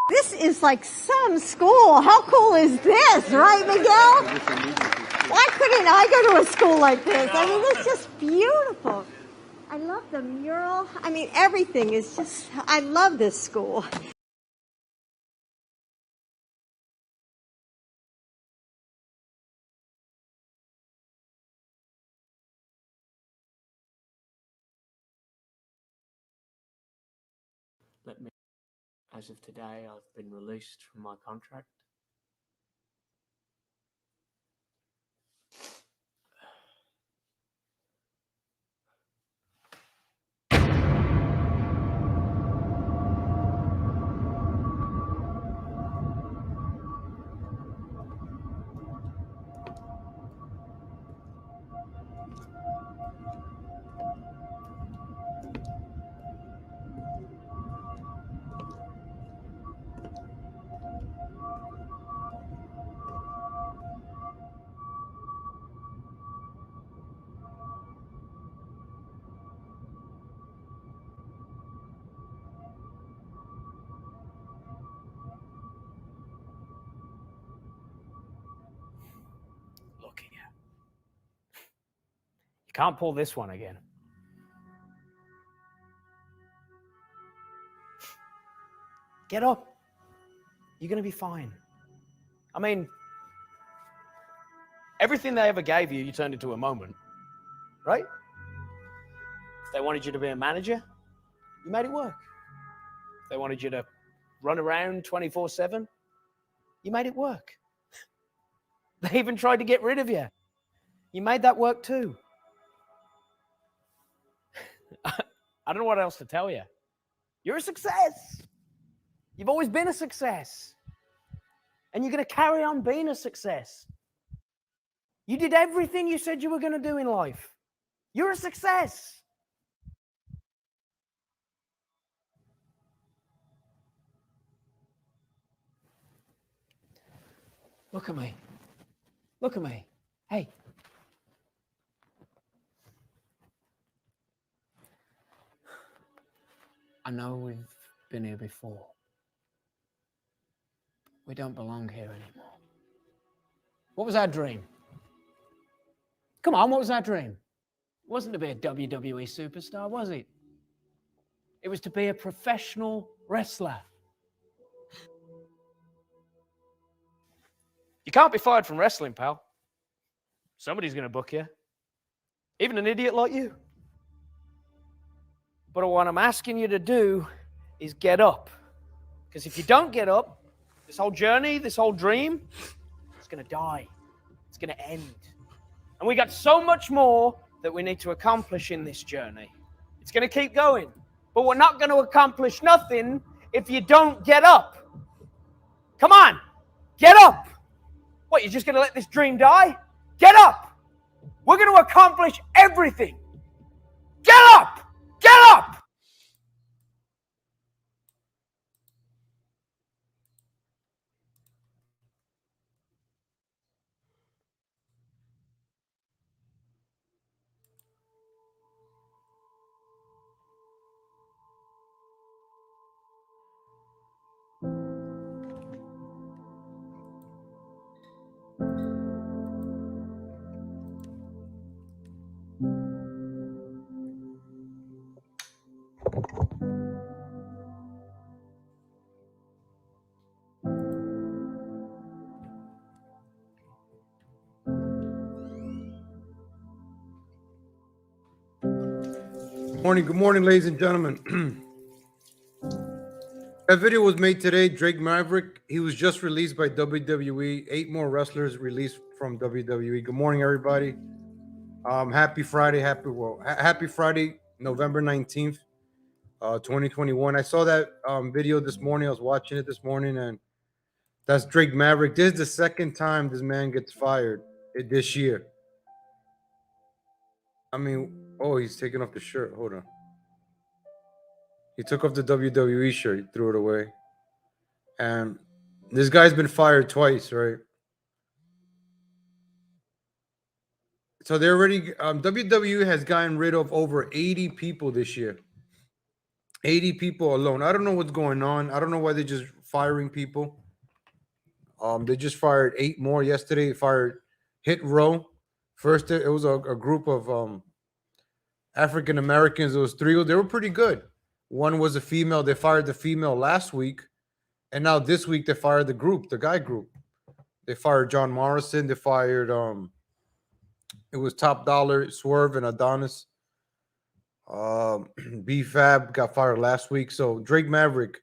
This is like some school. How cool is this, right, Miguel? Why couldn't I go to a school like this? I mean, it's just beautiful. I love the mural. I mean, everything is just, I love this school. As of today, I've been released from my contract. Looking at. You can't pull this one again. Get up. You're going to be fine. I mean, everything they ever gave you, you turned into a moment, right? If they wanted you to be a manager, you made it work. If they wanted you to run around 24/7, you made it work. They even tried to get rid of you. You made that work too. I don't know what else to tell you. You're a success. You've always been a success. And you're going to carry on being a success. You did everything you said you were going to do in life. You're a success. Look at me. Look at me. Hey. I know we've been here before. We don't belong here anymore. What was our dream? Come on, what was our dream? It wasn't to be a WWE superstar, was it? It was to be a professional wrestler. You can't be fired from wrestling, pal. Somebody's going to book you. Even an idiot like you. But what I'm asking you to do is get up. Because if you don't get up, this whole journey, this whole dream, it's going to die. It's going to end. And we got so much more that we need to accomplish in this journey. It's going to keep going. But we're not going to accomplish nothing if you don't get up. Come on, get up. What, you're just going to let this dream die? Get up. We're going to accomplish everything. Get up. Get up. Good morning, ladies and gentlemen. That video was made today. Drake Maverick, he was just released by WWE. 8 more wrestlers released from WWE. Good morning, everybody. Happy Friday. Happy Friday, November 19th, 2021. I saw that video this morning. I was watching it this morning, and that's Drake Maverick. This is the second time this man gets fired this year. I mean, oh, he's taking off the shirt. Hold on. He took off the WWE shirt. He threw it away. And this guy's been fired twice, right? So they're already, WWE has gotten rid of over 80 people this year. 80 people alone. I don't know what's going on. I don't know why they're just firing people. They just fired 8 more yesterday. Fired Hit Row. First, it was a group of African Americans. It was 3. They were pretty good. One was a female. They fired the female last week, and now this week they fired the group, the guy group. They fired John Morrison. They fired it was Top Dollar, Swerve, and Adonis. B-Fab got fired last week. So Drake Maverick,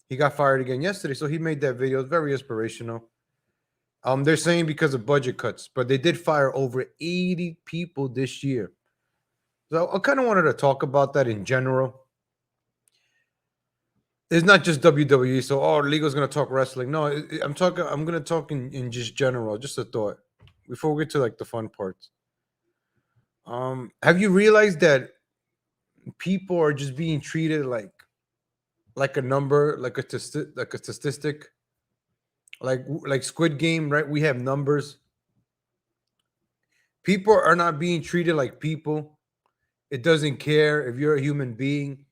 he got fired again yesterday. So he made that video. It's very inspirational. They're saying because of budget cuts, but they did fire over 80 people this year. So I kind of wanted to talk about that in general. It's not just WWE. So, Lego's going to talk wrestling. No, I'm going to talk in just general, just a thought before we get to like the fun parts. Have you realized that people are just being treated like a number, like a statistic, like Squid Game, right? We have numbers. People are not being treated like people. It doesn't care if you're a human being.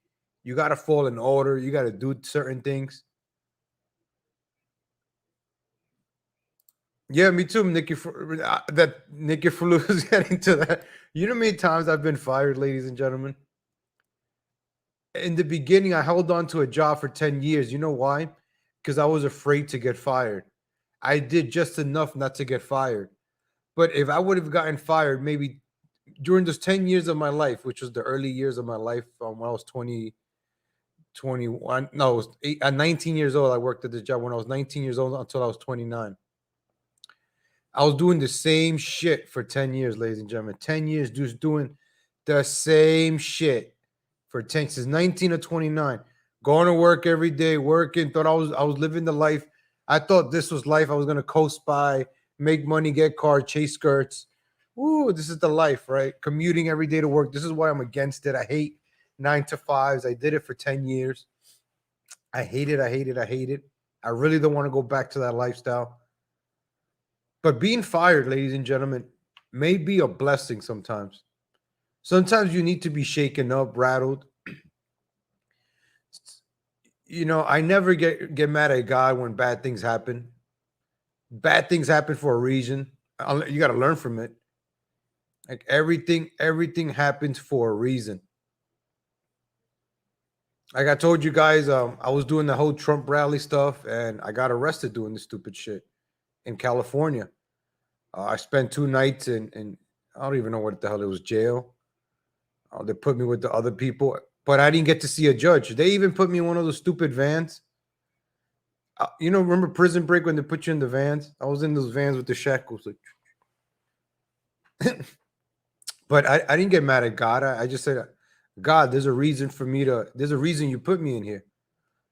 You got to fall in order. You got to do certain things. Yeah, me too, Nikki. That Nikki Flu is getting to that. You know how many times I've been fired, ladies and gentlemen? In the beginning, I held on to a job for 10 years. You know why? Because I was afraid to get fired. I did just enough not to get fired. But if I would have gotten fired, maybe during those 10 years of my life, which was the early years of my life, when I was 21, no, it was 19 years old. I worked at this job when I was 19 years old until I was 29. I was doing the same shit for 10 years, ladies and gentlemen. 10 years just doing the same shit for 10 since 19 to 29. Going to work every day, working, thought I was living the life. I thought this was life. I was gonna coast by, make money, get cars, chase skirts. Ooh, this is the life, right? Commuting every day to work. This is why I'm against it. I hate 9-to-5s. I did it for 10 years. I hate it. I hate it. I hate it. I really don't want to go back to that lifestyle. But being fired, ladies and gentlemen, may be a blessing sometimes. Sometimes you need to be shaken up, rattled. You know, I never get mad at God when bad things happen. Bad things happen for a reason. You got to learn from it. Like everything happens for a reason. Like I told you guys, I was doing the whole Trump rally stuff, and I got arrested doing this stupid shit in California. I spent 2 nights in I don't even know what the hell it was, jail. They put me with the other people, but I didn't get to see a judge. They even put me in one of those stupid vans. You know, remember Prison Break when they put you in the vans? I was in those vans with the shackles. Like, but I didn't get mad at God. I just said, God, there's a reason for me there's a reason you put me in here.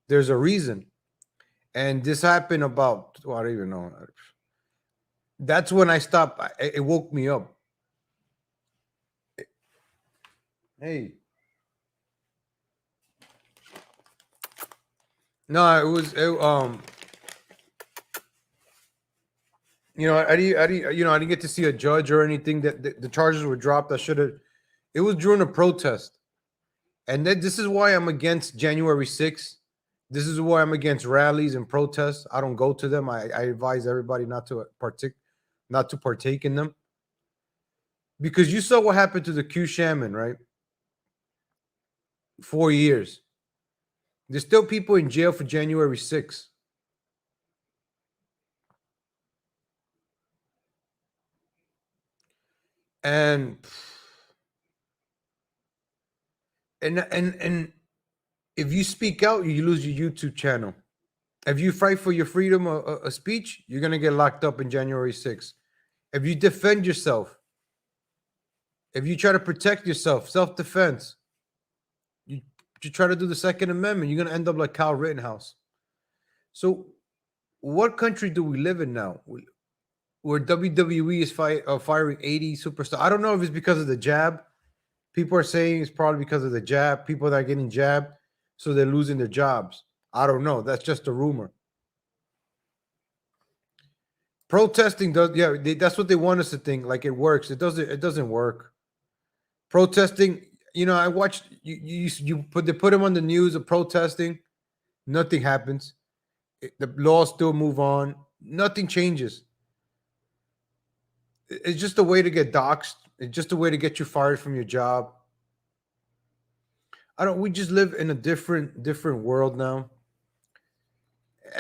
There's a reason. And this happened about, I don't even know. That's when I stopped. It woke me up. Hey. No, it was you know, I didn't get to see a judge or anything. That the charges were dropped. I should have. It was during a protest, and then this is why I'm against January 6th. This is why I'm against rallies and protests. I don't go to them. I advise everybody not to partake in them, because you saw what happened to the Q shaman, right? 4 years. There's still people in jail for January 6th. And if you speak out, you lose your YouTube channel. If you fight for your freedom of speech, you're going to get locked up in January 6th. If you defend yourself, if you try to protect yourself, self-defense, you try to do the Second Amendment, you're going to end up like Kyle Rittenhouse. So what country do we live in now where WWE is firing 80 superstars? I don't know if it's because of the jab. People are saying it's probably because of the jab. People that are getting jabbed, so they're losing their jobs. I don't know. That's just a rumor. Protesting does, that's what they want us to think. Like it works. It doesn't work. Protesting, I watched they put him on the news of protesting. Nothing happens. The laws still move on. Nothing changes. It's just a way to get doxxed. It's just a way to get you fired from your job. We just live in a different world now.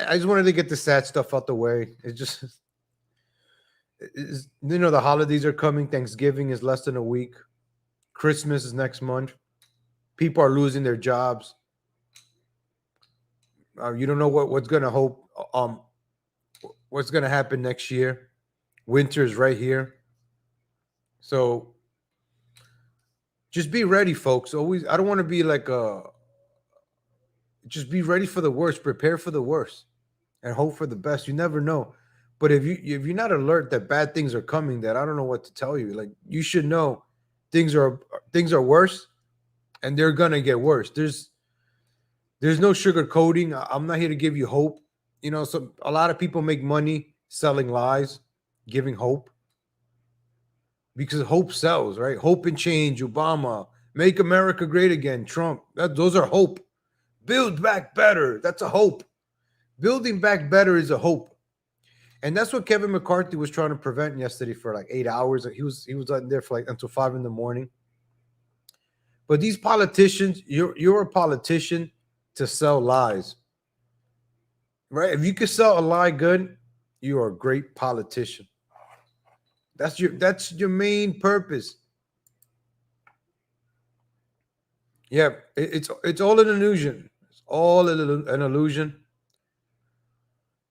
I just wanted to get the sad stuff out the way. The holidays are coming. Thanksgiving is less than a week. Christmas is next month. People are losing their jobs. You don't know what's going to what's going to happen next year. Winter is right here. So just be ready, folks. I don't want to be like just be ready for the worst, prepare for the worst, and hope for the best. You never know. But if you're not alert that bad things are coming, that I don't know what to tell you. Like, you should know things are worse, and they're gonna get worse. There's no sugarcoating. I'm not here to give you hope. So a lot of people make money selling lies, giving hope, because hope sells, right? Hope and change, Obama, make America great again, Trump. Those are hope. Build back better. That's a hope. Building back better is a hope. And that's what Kevin McCarthy was trying to prevent yesterday for like 8 hours. He was out there for like until 5 a.m. But these politicians, you're a politician to sell lies, right? If you can sell a lie good, you are a great politician. That's your main purpose. Yeah, it's all an illusion. It's all an illusion.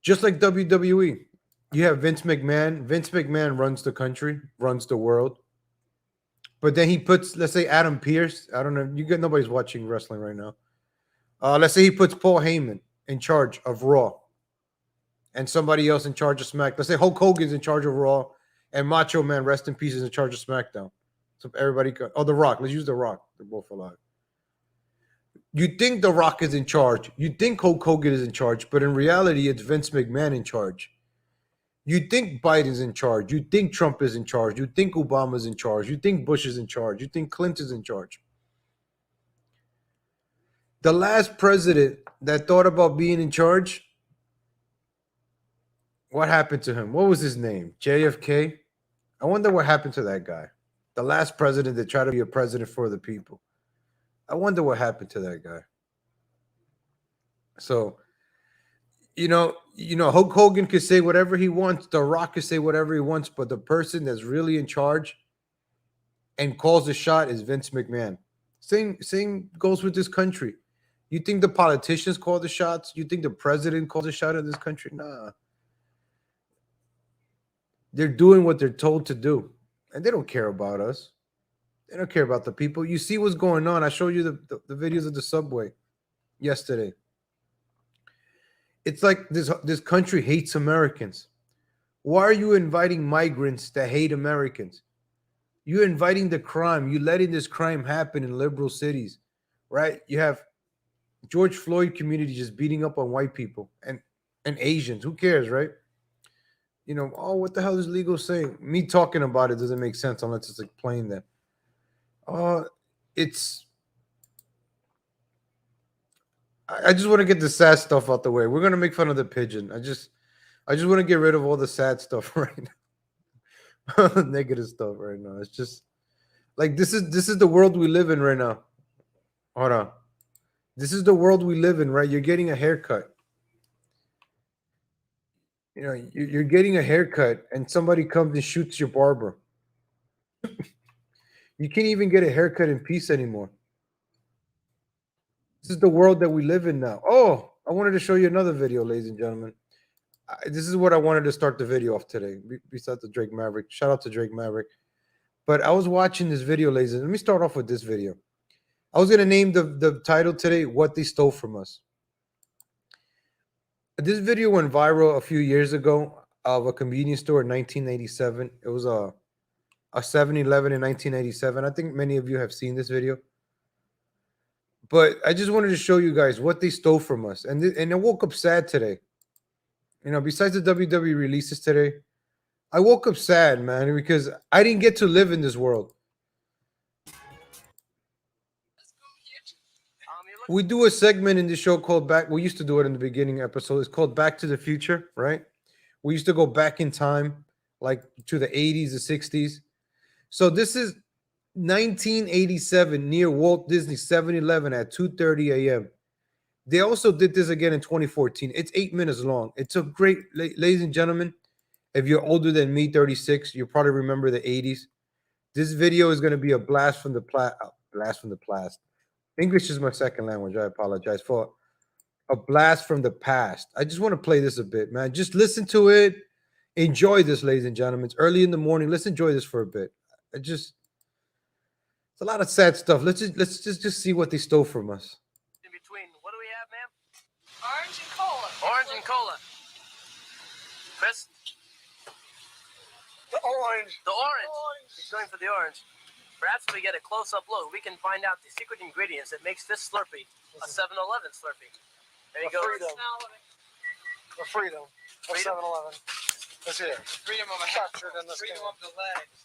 Just like WWE. You have Vince McMahon. Vince McMahon runs the country, runs the world. But then he puts, let's say, Adam Pearce. I don't know. Nobody's watching wrestling right now. Let's say he puts Paul Heyman in charge of Raw, and somebody else in charge of SmackDown. Let's say Hulk Hogan's in charge of Raw, and Macho Man, rest in peace, is in charge of SmackDown. So everybody, The Rock. Let's use The Rock. They're both alive. You think The Rock is in charge. You think Hulk Hogan is in charge, but in reality, it's Vince McMahon in charge. You think Biden's in charge. You think Trump is in charge. You think Obama's in charge. You think Bush is in charge. You think Clinton's in charge. The last president that thought about being in charge, what happened to him? What was his name? JFK? I wonder what happened to that guy. The last president that tried to be a president for the people. I wonder what happened to that guy. So, Hulk Hogan could say whatever he wants. The Rock could say whatever he wants, but the person that's really in charge and calls the shot is Vince McMahon. Same goes with this country. You think the politicians call the shots? You think the president calls the shot in this country? Nah. They're doing what they're told to do, and they don't care about us. They don't care about the people. You see what's going on. I showed you the videos of the subway yesterday. It's like this country hates Americans. Why are you inviting migrants that hate Americans? You're inviting the crime. You're letting this crime happen in liberal cities, right? You have George Floyd community just beating up on white people and Asians. Who cares, right? What the hell is legal saying? Me talking about it doesn't make sense unless it's explained that. I just want to get the sad stuff out the way. We're gonna make fun of the pigeon. I just want to get rid of all the sad stuff right now. The negative stuff right now. It's just like this is the world we live in right now. Hold on. This is the world we live in, right? You're getting a haircut. You're getting a haircut and somebody comes and shoots your barber. You can't even get a haircut in peace anymore. This is the world that we live in now. Oh, I wanted to show you another video, ladies and gentlemen. This is what I wanted to start the video off today, besides the Drake Maverick. Shout out to Drake Maverick. But I was watching this video, ladies. Let me start off with this video. I was going to name the title today, What They Stole From Us. This video went viral a few years ago of a convenience store in 1987. It was a 7-Eleven in 1987. I think many of you have seen this video. But I just wanted to show you guys what they stole from us. And I woke up sad today. Besides the WWE releases today, I woke up sad, man, because I didn't get to live in this world. We do a segment in the show called Back. We used to do it in the beginning episode. It's called Back to the Future, right? We used to go back in time, like to the 80s, the 60s. So this is 1987 near Walt Disney 7-Eleven at 2:30 a.m. They also did this again in 2014. It's 8 minutes long. It's a great, ladies and gentlemen. If you're older than me, 36, you probably remember the 80s. This video is going to be a blast from the past. English is my second language. I apologize for a blast from the past. I just want to play this a bit, man. Just listen to it. Enjoy this, ladies and gentlemen. It's early in the morning. Let's enjoy this for a bit. It's a lot of sad stuff. Let's just see what they stole from us. In between, what do we have, ma'am? Orange and cola. Orange and cola. Chris? The orange. The orange. He's going for the orange. Perhaps if we get a close-up look, we can find out the secret ingredients that makes this Slurpee a 7-Eleven Slurpee. There you go. The freedom of 7-Eleven is here. Freedom of a Captured in this freedom game. of the legs.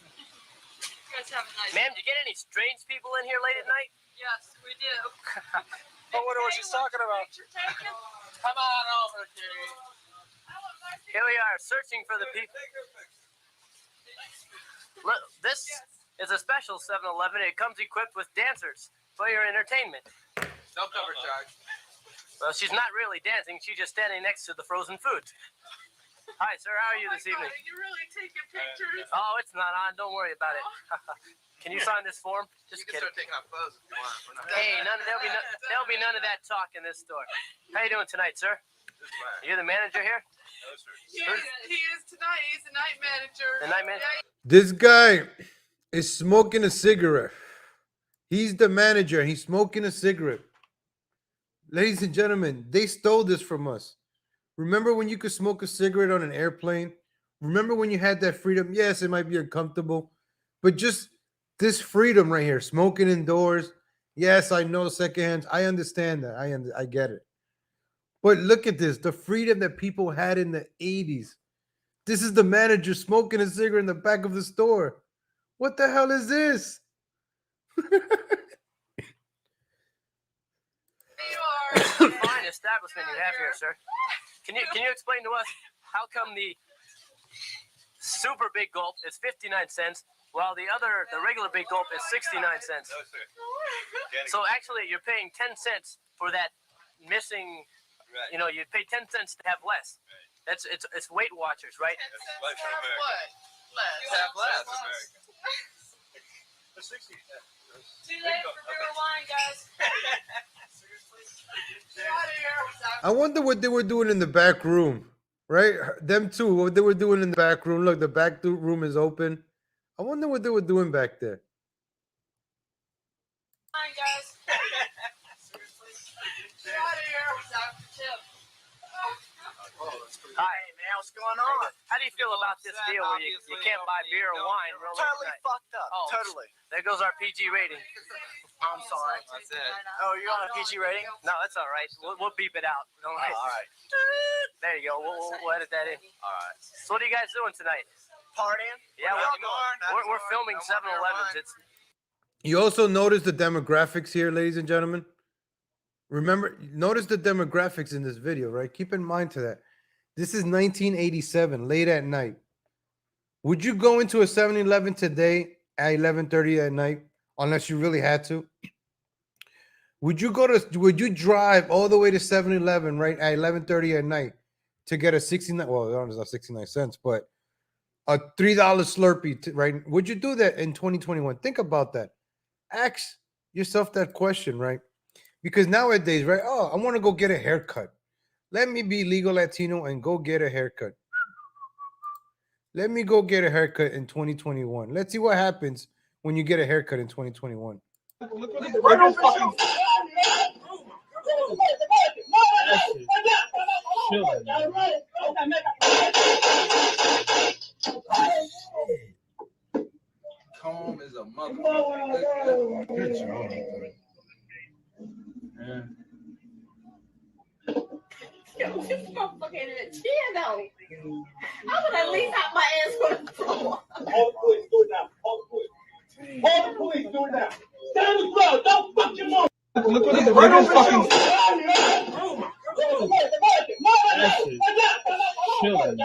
You guys have a nice Ma'am, did you get any strange people in here late at night? Yes, we do. I wonder what she's talking about. Come on over, Jerry. Here we are, searching for the people. Look, this is a special 7-Eleven. It comes equipped with dancers for your entertainment. No cover charge. Well, she's not really dancing. She's just standing next to the frozen foods. Hi, sir. How are you this evening? You really taking pictures? Oh, it's not on. Don't worry about it. Can you sign this form? You Just can kidding. start taking off clothes if you want. We're not- Hey, there'll be none of that talk in this store. How you doing tonight, sir? This is fine. You're the manager here? No, sir. He is tonight. He's the night manager. The night manager? This guy is smoking a cigarette. He's the manager. He's smoking a cigarette. Ladies and gentlemen, they stole this from us. Remember when you could smoke a cigarette on an airplane? Remember when you had that freedom? Yes, it might be uncomfortable, but just this freedom right here, smoking indoors. Yes, I know secondhand. I understand that. I get it. But look at this, the freedom that people had in the 80s. This is the manager smoking a cigarette in the back of the store. What the hell is this? It's a fine establishment you have here, sir. Can you explain to us how come the super big gulp is 59 cents while the regular big gulp is 69 cents? No, sir. So actually you're paying 10 cents for that missing, Right. you know, you pay 10 cents to have less. Right. It's Weight Watchers, right? That's life in America. What? You have less. America. The 60s. Too late for beer and wine, guys. Get out of here. I wonder what they were doing in the back room, right? Them two, what they were doing in the back room. Look, the back room is open. I wonder what they were doing back there. Wine, guys. Get out of here. Dr. Chip. Hi, man, what's going on? How do you feel about this deal where you can't buy beer or wine? Real late Totally tonight? fucked up. Oh, Totally. There goes our PG rating. I'm sorry. That's it. Oh, you're on a PG rating? No, that's all right. We'll beep it out. Don't worry. All right. There you go. We'll edit that in. All right. So what are you guys doing tonight? Partying? Yeah, we're filming I want more 7-Elevens. wine. It's You also notice the demographics here, ladies and gentlemen. Remember, notice the demographics in this video, right? Keep in mind to that. This is 1987, late at night. Would you go into a 7-Eleven today at 11:30 at night, unless you really had to? Would you drive all the way to 7-Eleven right at 11:30 at night to get a 69? Well, it's not 69 cents, but a $3 Slurpee, right? Would you do that in 2021? Think about that. Ask yourself that question, right? Because nowadays, right? Oh, I want to go get a haircut. Let me be legal Latino and go get a haircut. Let me go get a haircut in 2021. Let's see what happens when you get a haircut in 2021. Calm as a mother. Good job. Yo, this motherfucker in a chair though. I would at least have my ass on the floor. All the police do it now. All the police. All the police do it now. Stand on the ground. Don't Look at the regular fucking. That shit chilling.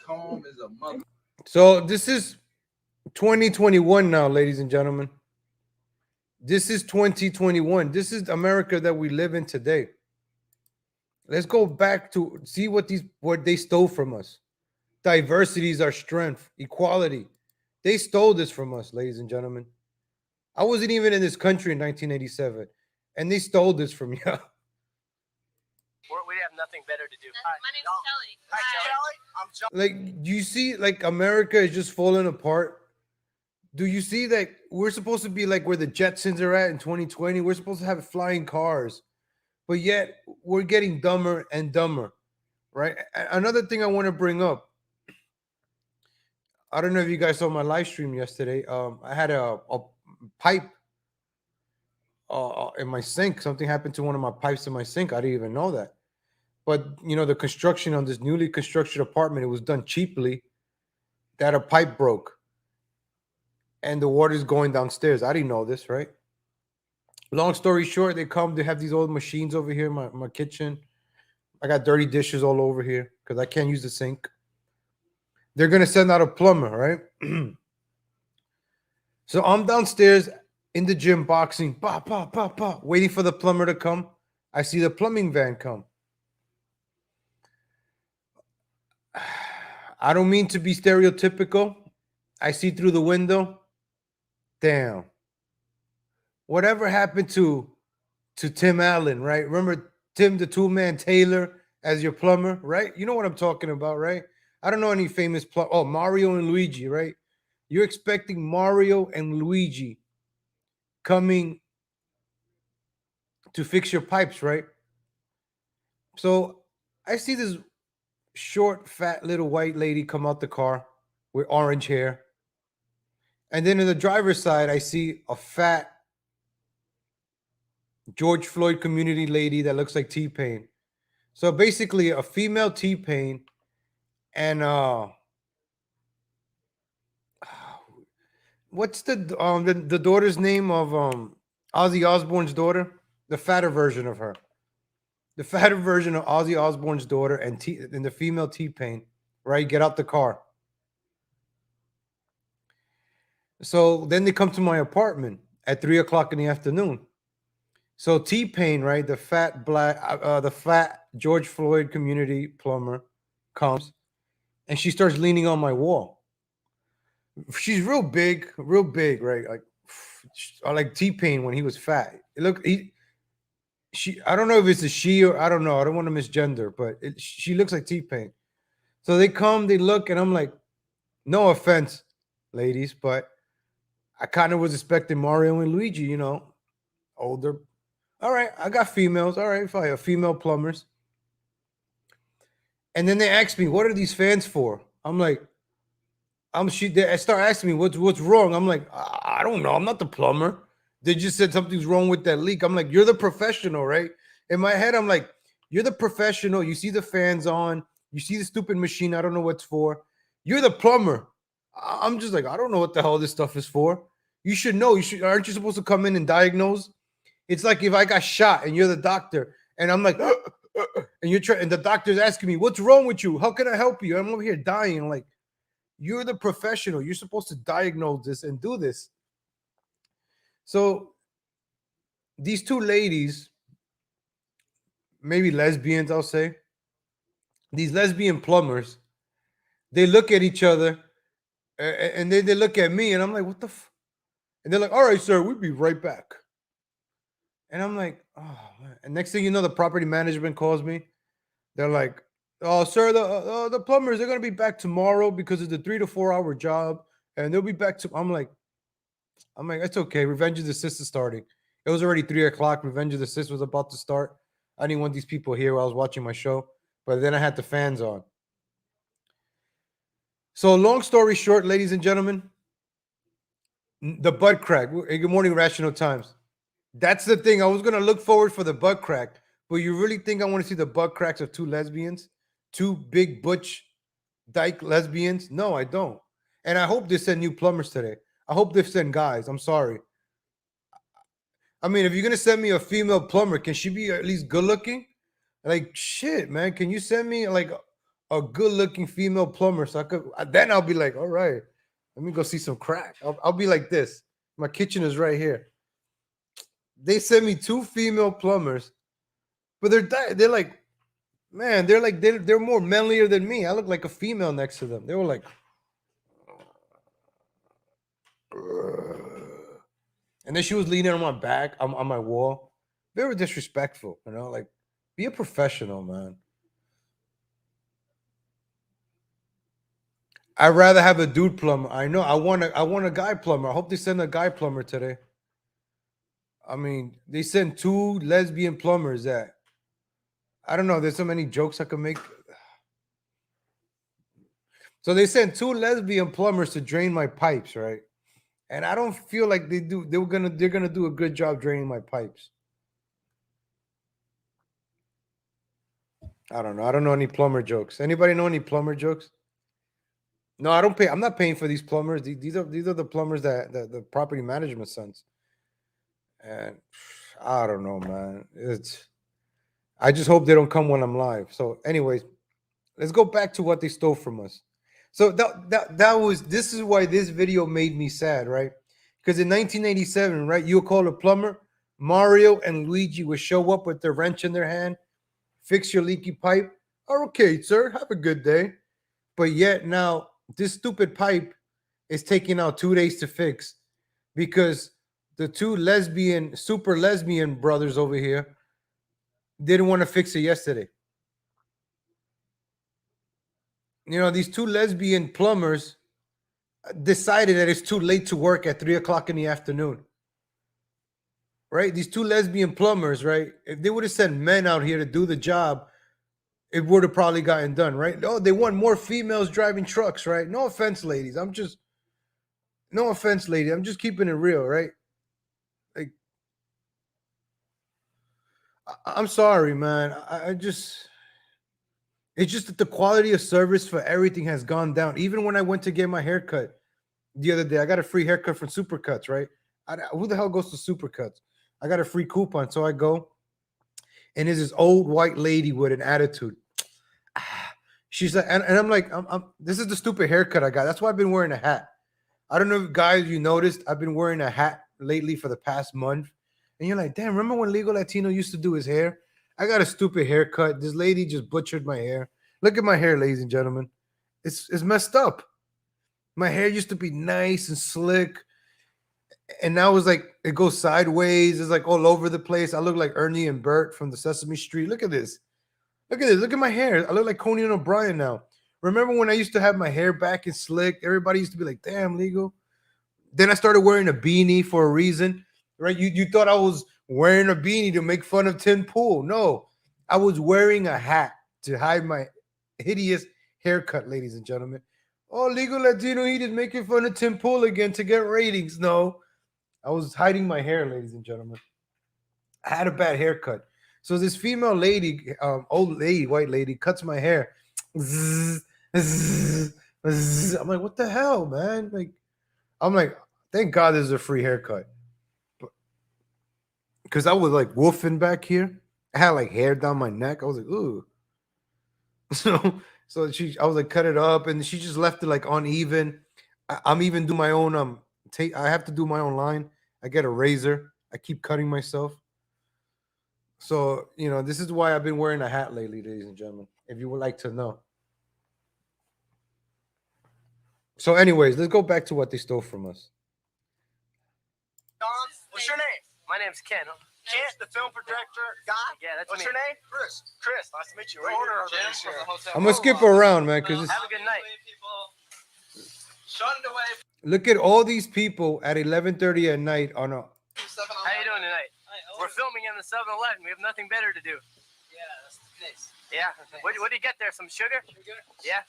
Calm as a mother. So this is 2021 now, ladies and gentlemen. This is 2021. This is America that we live in today. Let's go back to see what they stole from us. Diversity is our strength. Equality. They stole this from us, ladies and gentlemen. I wasn't even in this country in 1987, and they stole this from you. We have nothing better to do. My name's Kelly. Hi, Kelly. I'm John. Like, do you see, like, America is just falling apart? Do you see that we're supposed to be like where the Jetsons are at in 2020? We're supposed to have flying cars, but yet we're getting dumber and dumber, right? Another thing I want to bring up. I don't know if you guys saw my live stream yesterday. I had a pipe in my sink. Something happened to one of my pipes in my sink. I didn't even know that. But, you know, the construction on this newly constructed apartment, it was done cheaply, that a pipe broke. And the water's going downstairs. I didn't know this, right? Long story short, they have these old machines over here in my kitchen. I got dirty dishes all over here because I can't use the sink. They're going to send out a plumber, right? So I'm downstairs in the gym boxing, waiting for the plumber to come. I see the plumbing van come. I don't mean to be stereotypical. I see through the window. Damn. Whatever happened to Tim Allen, right? Remember Tim the Toolman Taylor as your plumber, right? You know what I'm talking about, right? I don't know any famous Mario and Luigi, right? You're expecting Mario and Luigi coming to fix your pipes, right? So I see this short, fat little white lady come out the car with orange hair. And then in the driver's side, I see a fat George Floyd community lady that looks like T-Pain. So basically a female T-Pain and what's the daughter's name of Ozzy Osbourne's daughter? The fatter version of her. The fatter version of Ozzy Osbourne's daughter and the female T-Pain, right? Get out the car. So then they come to my apartment at 3:00 in the afternoon. So T-Pain, right, the fat George Floyd community plumber comes and she starts leaning on my wall. She's real big, right? Like T-Pain when he was fat. I don't know if it's a she or I don't know. I don't want to misgender, but she looks like T-Pain. So they come, they look, and I'm like, no offense, ladies, but I kind of was expecting Mario and Luigi, you know, older. All right, I got females. All right, fine, female plumbers. And then they ask me, what are these fans for? I'm like, they start asking me what's wrong. I'm like, I don't know. I'm not the plumber. They just said something's wrong with that leak. I'm like, you're the professional, right? In my head, I'm like, you're the professional. You see the fans on. You see the stupid machine. I don't know what's for. You're the plumber. I'm just like, I don't know what the hell this stuff is for. You should know. Aren't you supposed to come in and diagnose? It's like if I got shot and you're the doctor and I'm like, and the doctor's asking me, what's wrong with you? How can I help you? I'm over here dying. I'm like, you're the professional. You're supposed to diagnose this and do this. So these two ladies, maybe lesbians, I'll say, these lesbian plumbers, they look at each other and then they look at me and I'm like, what the f? And they're like, all right, sir, we'll be right back. And I'm like, oh, man. And next thing you know, the property management calls me. They're like, oh, sir, the plumbers, they're going to be back tomorrow because it's a 3 to 4 hour job. And they'll be back to, I'm like, it's okay. Revenge of the Sis is starting. It was already 3:00. Revenge of the Sis was about to start. I didn't want these people here while I was watching my show. But then I had the fans on. So long story short, ladies and gentlemen, the butt crack. Hey, good morning, Rational Times. That's the thing. I was going to look forward for the butt crack. But you really think I want to see the butt cracks of two lesbians? Two big butch dyke lesbians? No, I don't. And I hope they send new plumbers today. I hope they send guys. I'm sorry. I mean, if you're gonna send me a female plumber, can she be at least good looking? Like shit, man. Can you send me like a good looking female plumber so I could? Then I'll be like, all right, let me go see some crack. I'll be like this. My kitchen is right here. They sent me 2 female plumbers, but they're like, man, they're more manlier than me. I look like a female next to them. They were like, and then she was leaning on my back on my wall. Very disrespectful, you know. Like, be a professional, man. I'd rather have a dude plumber. I know. I want a guy plumber. I hope they send a guy plumber today. I mean, they sent 2 lesbian plumbers that I don't know. There's so many jokes I could make. So they sent 2 lesbian plumbers to drain my pipes, right? And I don't feel like they're gonna do a good job draining my pipes. I don't know. I don't know any plumber jokes. Anybody know any plumber jokes? No, I don't pay. I'm not paying for these plumbers. These are the plumbers that the property management sends. And I don't know, man. I just hope they don't come when I'm live. So, anyways, let's go back to what they stole from us. So this is why this video made me sad, right? Because in 1987, right, you call a plumber, Mario and Luigi would show up with their wrench in their hand, fix your leaky pipe. Okay, sir, have a good day. But yet now this stupid pipe is taking out 2 days to fix because the 2 super lesbian brothers over here didn't want to fix it yesterday. You know, these 2 lesbian plumbers decided that it's too late to work at 3 o'clock in the afternoon. Right? These 2 lesbian plumbers, right? If they would have sent men out here to do the job, it would have probably gotten done, right? Oh, they want more females driving trucks, right? No offense, ladies. I'm just keeping it real, right? Like, I'm sorry, man. It's just that the quality of service for everything has gone down. Even when I went to get my haircut the other day, I got a free haircut from Supercuts, right? Who the hell goes to Supercuts? I got a free coupon, so I go, and there's this old white lady with an attitude. She's like, and I'm like, this is the stupid haircut I got. That's why I've been wearing a hat. I don't know if guys, you noticed, I've been wearing a hat lately for the past month. And you're like, damn, remember when Legal Latino used to do his hair? I got a stupid haircut. This lady just butchered my hair. Look at my hair, ladies and gentlemen. It's messed up. My hair used to be nice and slick. And now it's like, it goes sideways. It's like all over the place. I look like Ernie and Bert from the Sesame Street. Look at this. Look at this. Look at my hair. I look like Conan O'Brien now. Remember when I used to have my hair back and slick? Everybody used to be like, damn, Legal. Then I started wearing a beanie for a reason, right? You thought I was wearing a beanie to make fun of Tim Pool. No, I was wearing a hat to hide my hideous haircut, ladies and gentlemen. Oh, Legal Latino Heat is making fun of Tim Pool again to get ratings. No, I was hiding my hair, ladies and gentlemen. I had a bad haircut. So this female lady, old lady, white lady, cuts my hair. Zzz, zzz, zzz. I'm like, what the hell, man? I'm like, thank God this is a free haircut. Because I was like woofing back here. I had like hair down my neck. I was like, ooh. So I was like, cut it up, and she just left it like uneven. I'm even doing my own I have to do my own line. I get a razor. I keep cutting myself. So, you know, this is why I've been wearing a hat lately, ladies and gentlemen, if you would like to know. So anyways, let's go back to what they stole from us. What's your name? My name's Ken. Ken, the film projector guy? Yeah, that's What's me. your name? Chris. Chris, nice to meet you. Owner of this. I'm going to skip around, man, because Have a good night. Shunned away. look at all these people at 11:30 at night on a... How you doing tonight? We're filming in the 7-Eleven. We have nothing better to do. Yeah, that's nice. Yeah. What do you get there? Some sugar? Yeah.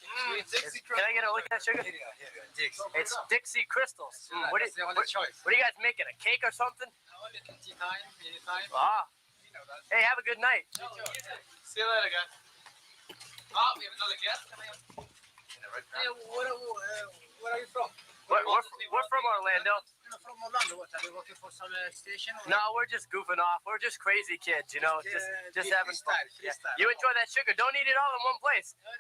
Dixie Can I get a look at that sugar? Dixie. It's Dixie Crystals. What do you guys making? A cake or something? Ah. Hey, have a good night. See you later, guys. Oh, we have another guest coming up. Hey, where are you from? Orlando. From Orlando, what, are you working for some station? No, we're just goofing off. We're just crazy kids, you know, just having fun. Freestyle. You enjoy that sugar. Don't eat it all in one place. No.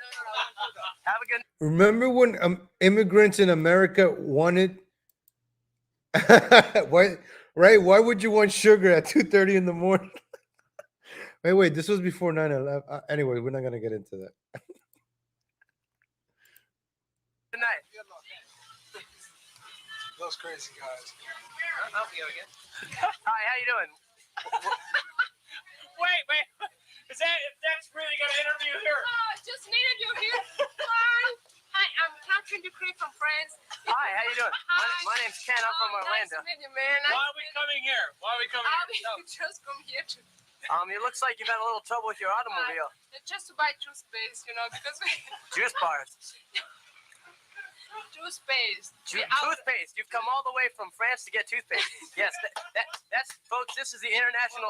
Have a good Remember when immigrants in America wanted why, right? Why would you want sugar at 2:30 in the morning? Wait, this was before 9/11. Anyway, we're not gonna get into that. night. Those crazy guys. I'll be again. Hi, how you doing? Wait. That's really gonna interview here. Just needed you here. Hi, I'm Catherine Ducree from France. Hi, how you doing? My name's Ken. I'm from Orlando. Nice to meet you, man. Why are we coming here? Just come here to It looks like you've had a little trouble with your automobile. just to buy toothpaste, because we Juice bars. toothpaste. Toothpaste. You've come all the way from France to get toothpaste. Yes, that's folks. This is the international.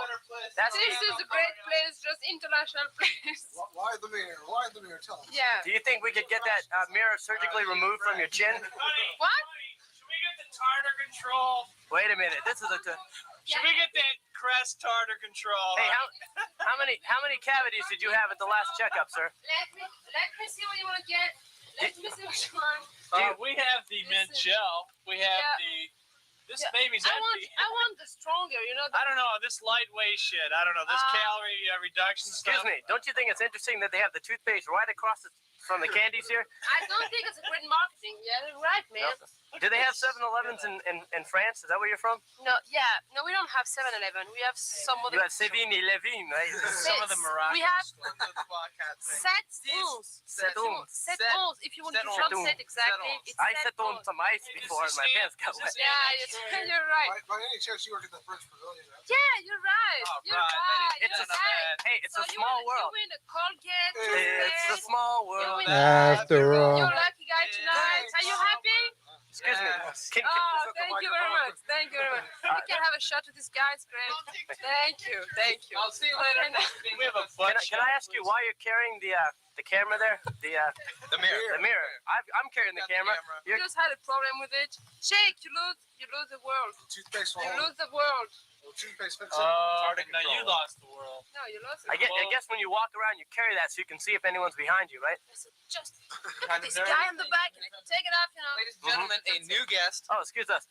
This is a great place, just international place. Why the mayor? Why the mayor? Tell him. Yeah. Do you think we could get that mirror surgically removed from your chin? What? Should we get the tartar control? Wait a minute. This is a. Should we get that crest tartar control? Hey, how many cavities did you have at the last checkup, sir? Let me see what you want to get. Let me see what you want. We have the mint gel. We have this baby's empty. I want the stronger, I don't know, this lightweight shit. I don't know, this calorie reduction Excuse stuff. me. Don't you think it's interesting that they have the toothpaste right across from the candies here? I don't think it's a great marketing. Yeah, you're right, man. Do they have 7-Elevens in France? Is that where you're from? No, we don't have 7-Eleven. We have some You other. have 7-Eleven, right? Some of the Moroccan We have set. 7 ons. 7 ons. 7 ons. If you want to Sept translate exactly, it's I 7 set on ons. some ice before and my pants got wet. Yeah, you're right. By any chance you work at the French Pavilion? Yeah, you're right. Oh, You're right. right. It's You're a right. hey, it's So a small world. You win a Colgate. It's a small world. After all. You're a lucky guy tonight. Are you happy? Excuse me. Yes. Oh, thank you very much. Thank you very much. We can have a shot with this guy. It's great. Thank you. Thank you. I'll see you later. We have a bunch. Can I ask you why you're carrying the camera there? The mirror. The mirror. I'm carrying the camera. You just had a problem with it. Shake, you lose the world. Toothpaste You lose the world. Toothpaste fix it. Now you lost the world. No, you lost I it. guess when you walk around, you carry that so you can see if anyone's behind you, right? Just look at this guy on the back. Take it off, Ladies and gentlemen, a new guest. Oh, excuse us.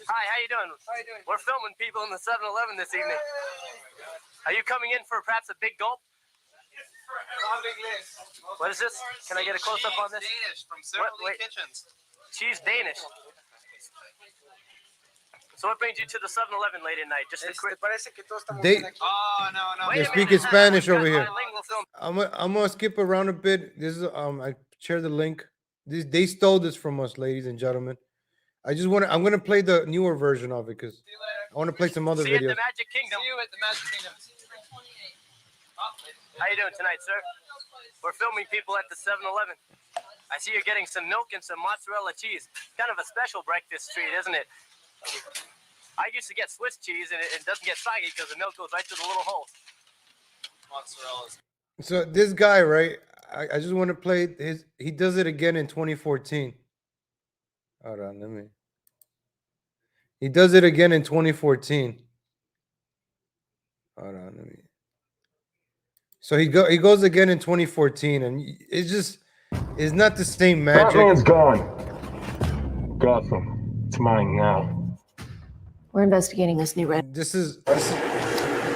Hi, how you doing? How you doing? We're filming people in the 7-Eleven this evening. Are you coming in for perhaps a big gulp? What is this? Can I get a close up on this? Danish from several Wait. kitchens. Cheese Danish. So what brings you to the 7-Eleven late at night? Just a quick. They Oh, no. Wait they're a speaking minute. Spanish Got over here. bilingual film. I'm gonna skip around a bit. This is I share the link. They stole this from us, ladies and gentlemen. I'm gonna play the newer version of it because I want to play some other See you at videos. the Magic Kingdom. See you at the Magic Kingdom. How you doing tonight, sir? We're filming people at the 7-Eleven. I see you're getting some milk and some mozzarella cheese. Kind of a special breakfast treat, isn't it? I used to get Swiss cheese and it doesn't get soggy because the milk goes right through the little hole. Mozzarella. So this guy, right? I just want to play his. He does it again in 2014. Hold on, let me. He does it again in 2014. Hold on, let me. So he goes again in 2014, and it's not the same magic. Batman's gone. Gotham, it's mine now. We're investigating this new red. This is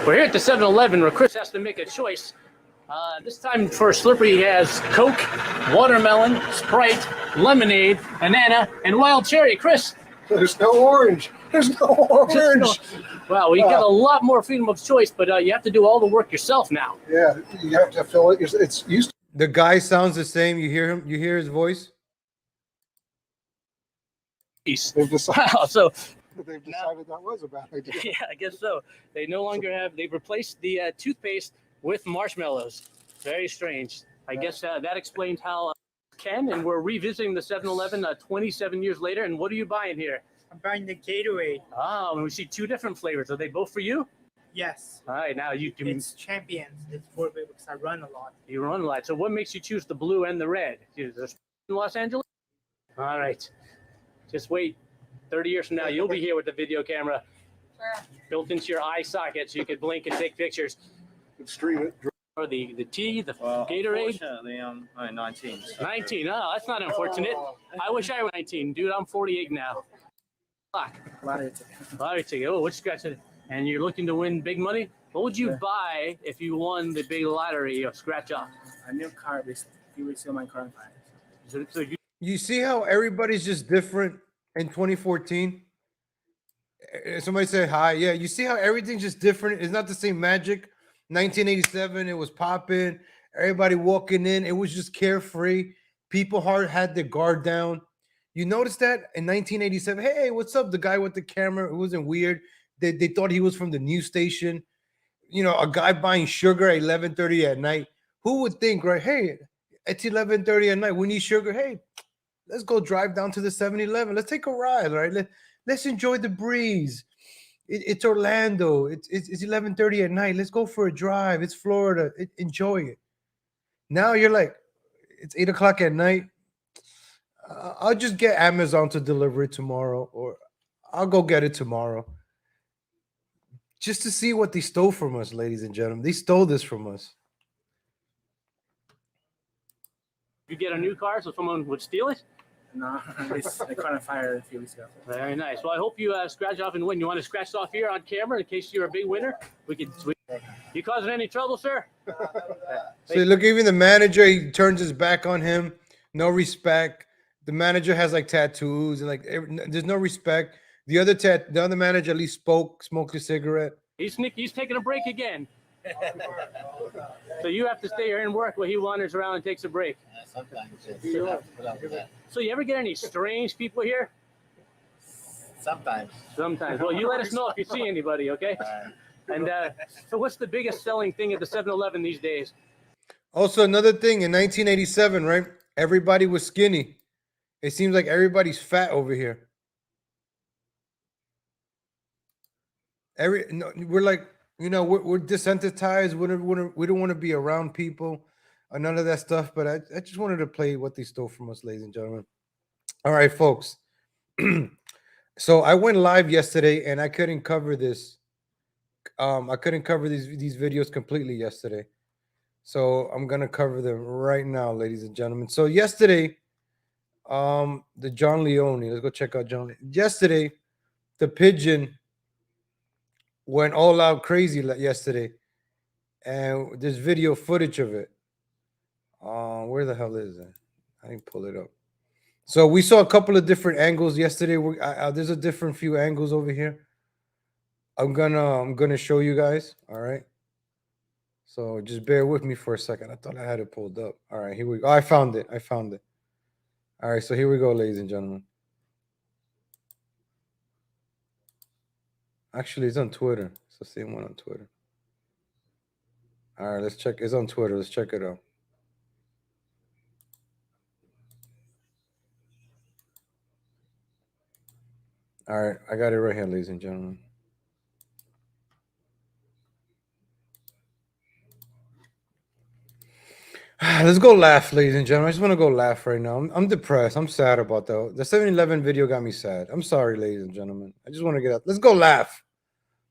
We're here at the 7-Eleven where Chris has to make a choice. This time for Slippery he has Coke, watermelon, Sprite, lemonade, banana, and wild cherry. Chris. There's no orange. There's no orange. Well, we get a lot more freedom of choice, but you have to do all the work yourself now. Yeah, you have to fill it. It's used. the guy sounds the same. You hear him. You hear his voice. They've decided, Wow, so they've decided that was a bad idea. yeah, I guess so. They no longer have. They've replaced the toothpaste with marshmallows. Very strange. I guess that explains how Ken and we're revisiting the 7-Eleven 27 years later. And what are you buying here? I'm buying the Gatorade. Oh, and we see two different flavors. Are they both for you? Yes. All right, now you It's Champions. It's for me because I run a lot. you run a lot. So what makes you choose the blue and the red? Is there in Los Angeles? All right, just wait. 30 years from now, you'll be here with the video camera built into your eye socket so you can blink and take pictures. Stream it. Or the tea, the Gatorade. Unfortunately, I'm 19. 19. Oh, that's not unfortunate. I wish I was 19. Dude, I'm 48 now. Lottery ticket. Oh, which scratch it? And you're looking to win big money? What would you buy if you won the big lottery or scratch off? A new car a few weeks ago, McCArthy. So You see how everybody's just different in 2014? Somebody said hi. Yeah, you see how everything's just different? It's not the same magic. 1987, it was popping. Everybody walking in. It was just carefree. People had their guard down. You notice that in 1987? Hey, what's up? The guy with the camera. It wasn't weird. They thought he was from the news station. You know, a guy buying sugar at 11:30 at night. Who would think, right? Hey, it's 11:30 at night. We need sugar. Hey, let's go drive down to the 7-Eleven. Let's take a ride, right? Let's enjoy the breeze. It's Orlando. It's 11:30 at night. Let's go for a drive. It's Florida. Enjoy it. Now you're like, it's 8 o'clock at night. I'll just get Amazon to deliver it tomorrow, or I'll go get it tomorrow. Just to see what they stole from us, ladies and gentlemen. They stole this from us. you get a new car so someone would steal it? No, I caught on fire a few weeks ago. Very nice. Well, I hope you scratch off and win. You want to scratch off here on camera in case you're a big winner? You causing any trouble, sir? So look, even the manager, he turns his back on him. No respect. The manager has like tattoos and like there's no respect. The other manager at least smoked a cigarette. He's taking a break again. So you have to stay here and work while he wanders around and takes a break. Sometimes you have to put up with that. So you ever get any strange people here? Sometimes. Sometimes. Well, you let us know if you see anybody, okay? And so what's the biggest selling thing at the 7-Eleven these days? Also, another thing, in 1987, right? Everybody was skinny. It seems like everybody's fat over here. We're like, you know, we're desensitized. We don't want to be around people or none of that stuff. But I just wanted to play what they stole from us, ladies and gentlemen. All right, folks. So I went live yesterday and I couldn't cover this. I couldn't cover these videos completely yesterday. So I'm gonna cover them right now, ladies and gentlemen. So yesterday, the John Leone. Let's go check out John. Yesterday, the Pigeon went all out crazy yesterday, and there's video footage of it. Where the hell is it? I didn't pull it up. So we saw a couple of different angles yesterday. There's a different few angles over here. I'm gonna show you guys. All right. So just bear with me for a second. I thought I had it pulled up. All right, here we go. I found it. All right, so here we go, ladies and gentlemen. Actually, it's on Twitter. It's the same one on Twitter. All right, let's check. It's on Twitter. Let's check it out. All right, I got it right here, ladies and gentlemen. Let's go laugh, ladies and gentlemen. I just want to go laugh right now. I'm depressed. I'm sad about that. The 7-Eleven video got me sad. I'm sorry, ladies and gentlemen. I just want to get out. Let's go laugh.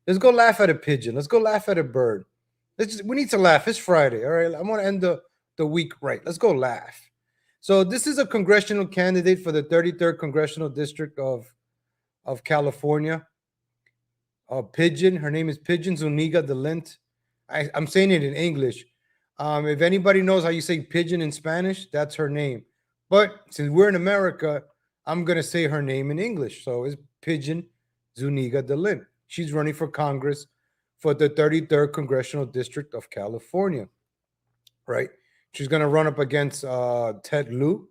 Let's go laugh at a pigeon. Let's go laugh at a bird. We need to laugh. It's Friday. All right. I want to end the week right. Let's go laugh. So this is a congressional candidate for the 33rd Congressional District of California. Pigeon. Her name is Pigeon Zuniga de Lint. I'm saying it in English. If anybody knows how you say pigeon in Spanish, that's her name. But since we're in America, I'm going to say her name in English. So it's Pigeon Zuniga de Lint. She's running for Congress for the 33rd Congressional District of California, right? She's going to run up against Ted Lieu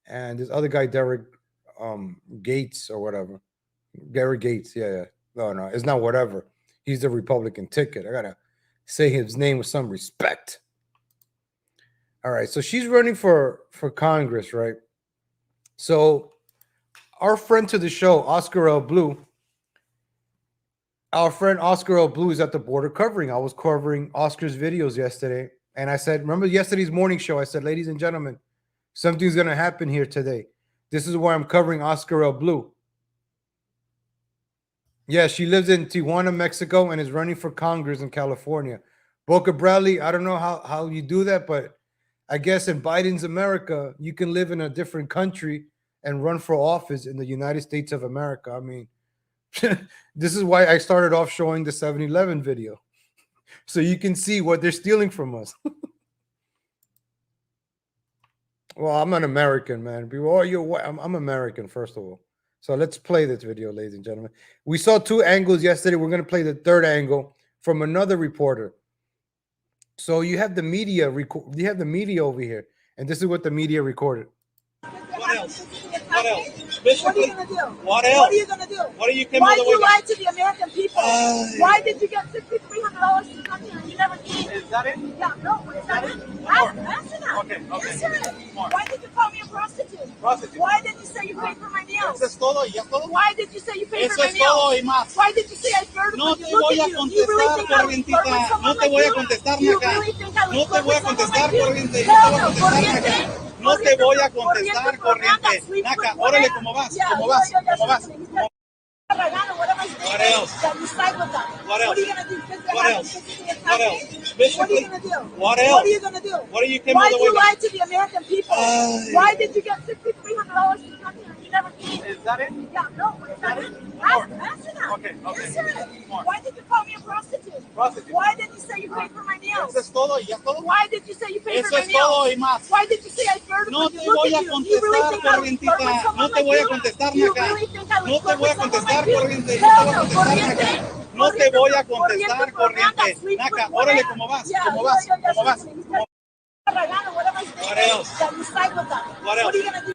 and this other guy, Derek Gates or whatever. Derek Gates, yeah. No, it's not whatever. He's the Republican ticket. I got to say his name with some respect. All right, so she's running for Congress, right? So our friend to the show, Oscar L. Blue, our friend Oscar L. Blue is at the border covering. I was covering Oscar's videos yesterday, and I said, remember yesterday's morning show? I said, ladies and gentlemen, something's going to happen here today. This is why I'm covering Oscar L. Blue. Yeah, she lives in Tijuana, Mexico, and is running for Congress in California. Boca Bradley, I don't know how you do that, but I guess in Biden's America, you can live in a different country and run for office in the United States of America. I mean, this is why I started off showing the 7-Eleven video. So you can see what they're stealing from us. Well, I'm an American, man. People, oh, you're white. I'm American, first of all. So let's play this video, ladies and gentlemen. We saw 2 angles yesterday. We're going to play the 3rd angle from another reporter. So you have the media you have the media over here, and this is what the media recorded. What else? What else? What are you gonna do? What else? What are you gonna do? What are you came Why all the do you way lie to the American people? Why did you get $6,300 to come here? You never came. Is that it? Yeah, no, is that it? Answer that. Okay, okay. Answer it. More. Why did you call me a prostitute? Prostitute. Why did you say you paid for my meals? Eso es todo y es todo. Why did you say you paid Eso for my es todo meals? y más. Why did you say I flirted No with te you? Look voy at a you. You really contestar, think I would flirt with corrientita. someone No te like voy a you? contestar, You Naca. really think I would No te flirt voy a with someone contestar, like you? corriente. Hell No te no, voy a contestar, corriente. Naca. No te voy a contestar, Corriente, corriente. sleep Naca, with órale, whatever. ¿cómo vas? Yeah, ¿Cómo vas? yeah, ¿Cómo vas? yeah. Whatever his name What is, else? that you side with them. What What else? are you gonna do? What else? What else? What are Basically, you gonna do? what What else? are you gonna do? What are you came Why all do the way you back? lie to the American people? Why did you get $6,300 to come here? You never came. Is that it? Yeah, no, is that it? More. Answer that. Okay, okay. Answer it. More. Why did you call me a prostitute? Prostitute. Why did you say you paid for my meals? Eso es todo y es todo. Why did you say you paid Eso for my es todo meals? y más. Why did you say I flirted No with you? te Look voy at a you. You really contestar, think I would flirt with corrientita. someone No te like voy a you? contestar, You Naca. really think I would No te flirt voy a with someone contestar, like you? corriente. No te Hell voy a no, contestar, corriente. Naca. No te voy a contestar, Corriente, corriente. sleep Naca, with órale, whatever. ¿cómo vas? Yeah, ¿Cómo vas? yeah, ¿Cómo vas? whatever his name What is, else? that you side with them. What else? What are you gonna do?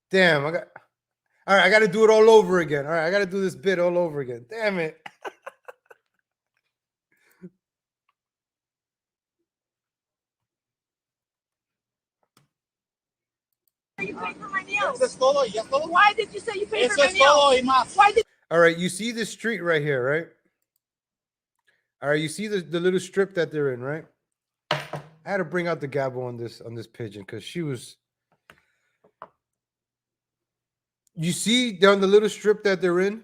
Damn, all right, I got to do it all over again. All right, I got to do this bit all over again. Damn it. You paid for my meals. Eso es todo y es todo. Why did you say you paid Eso for my es todo meals? y más. Why did All right, you see this street right here, right? All right, you see the little strip that they're in, right? I had to bring out the gavel on this pigeon because she was. You see down the little strip that they're in?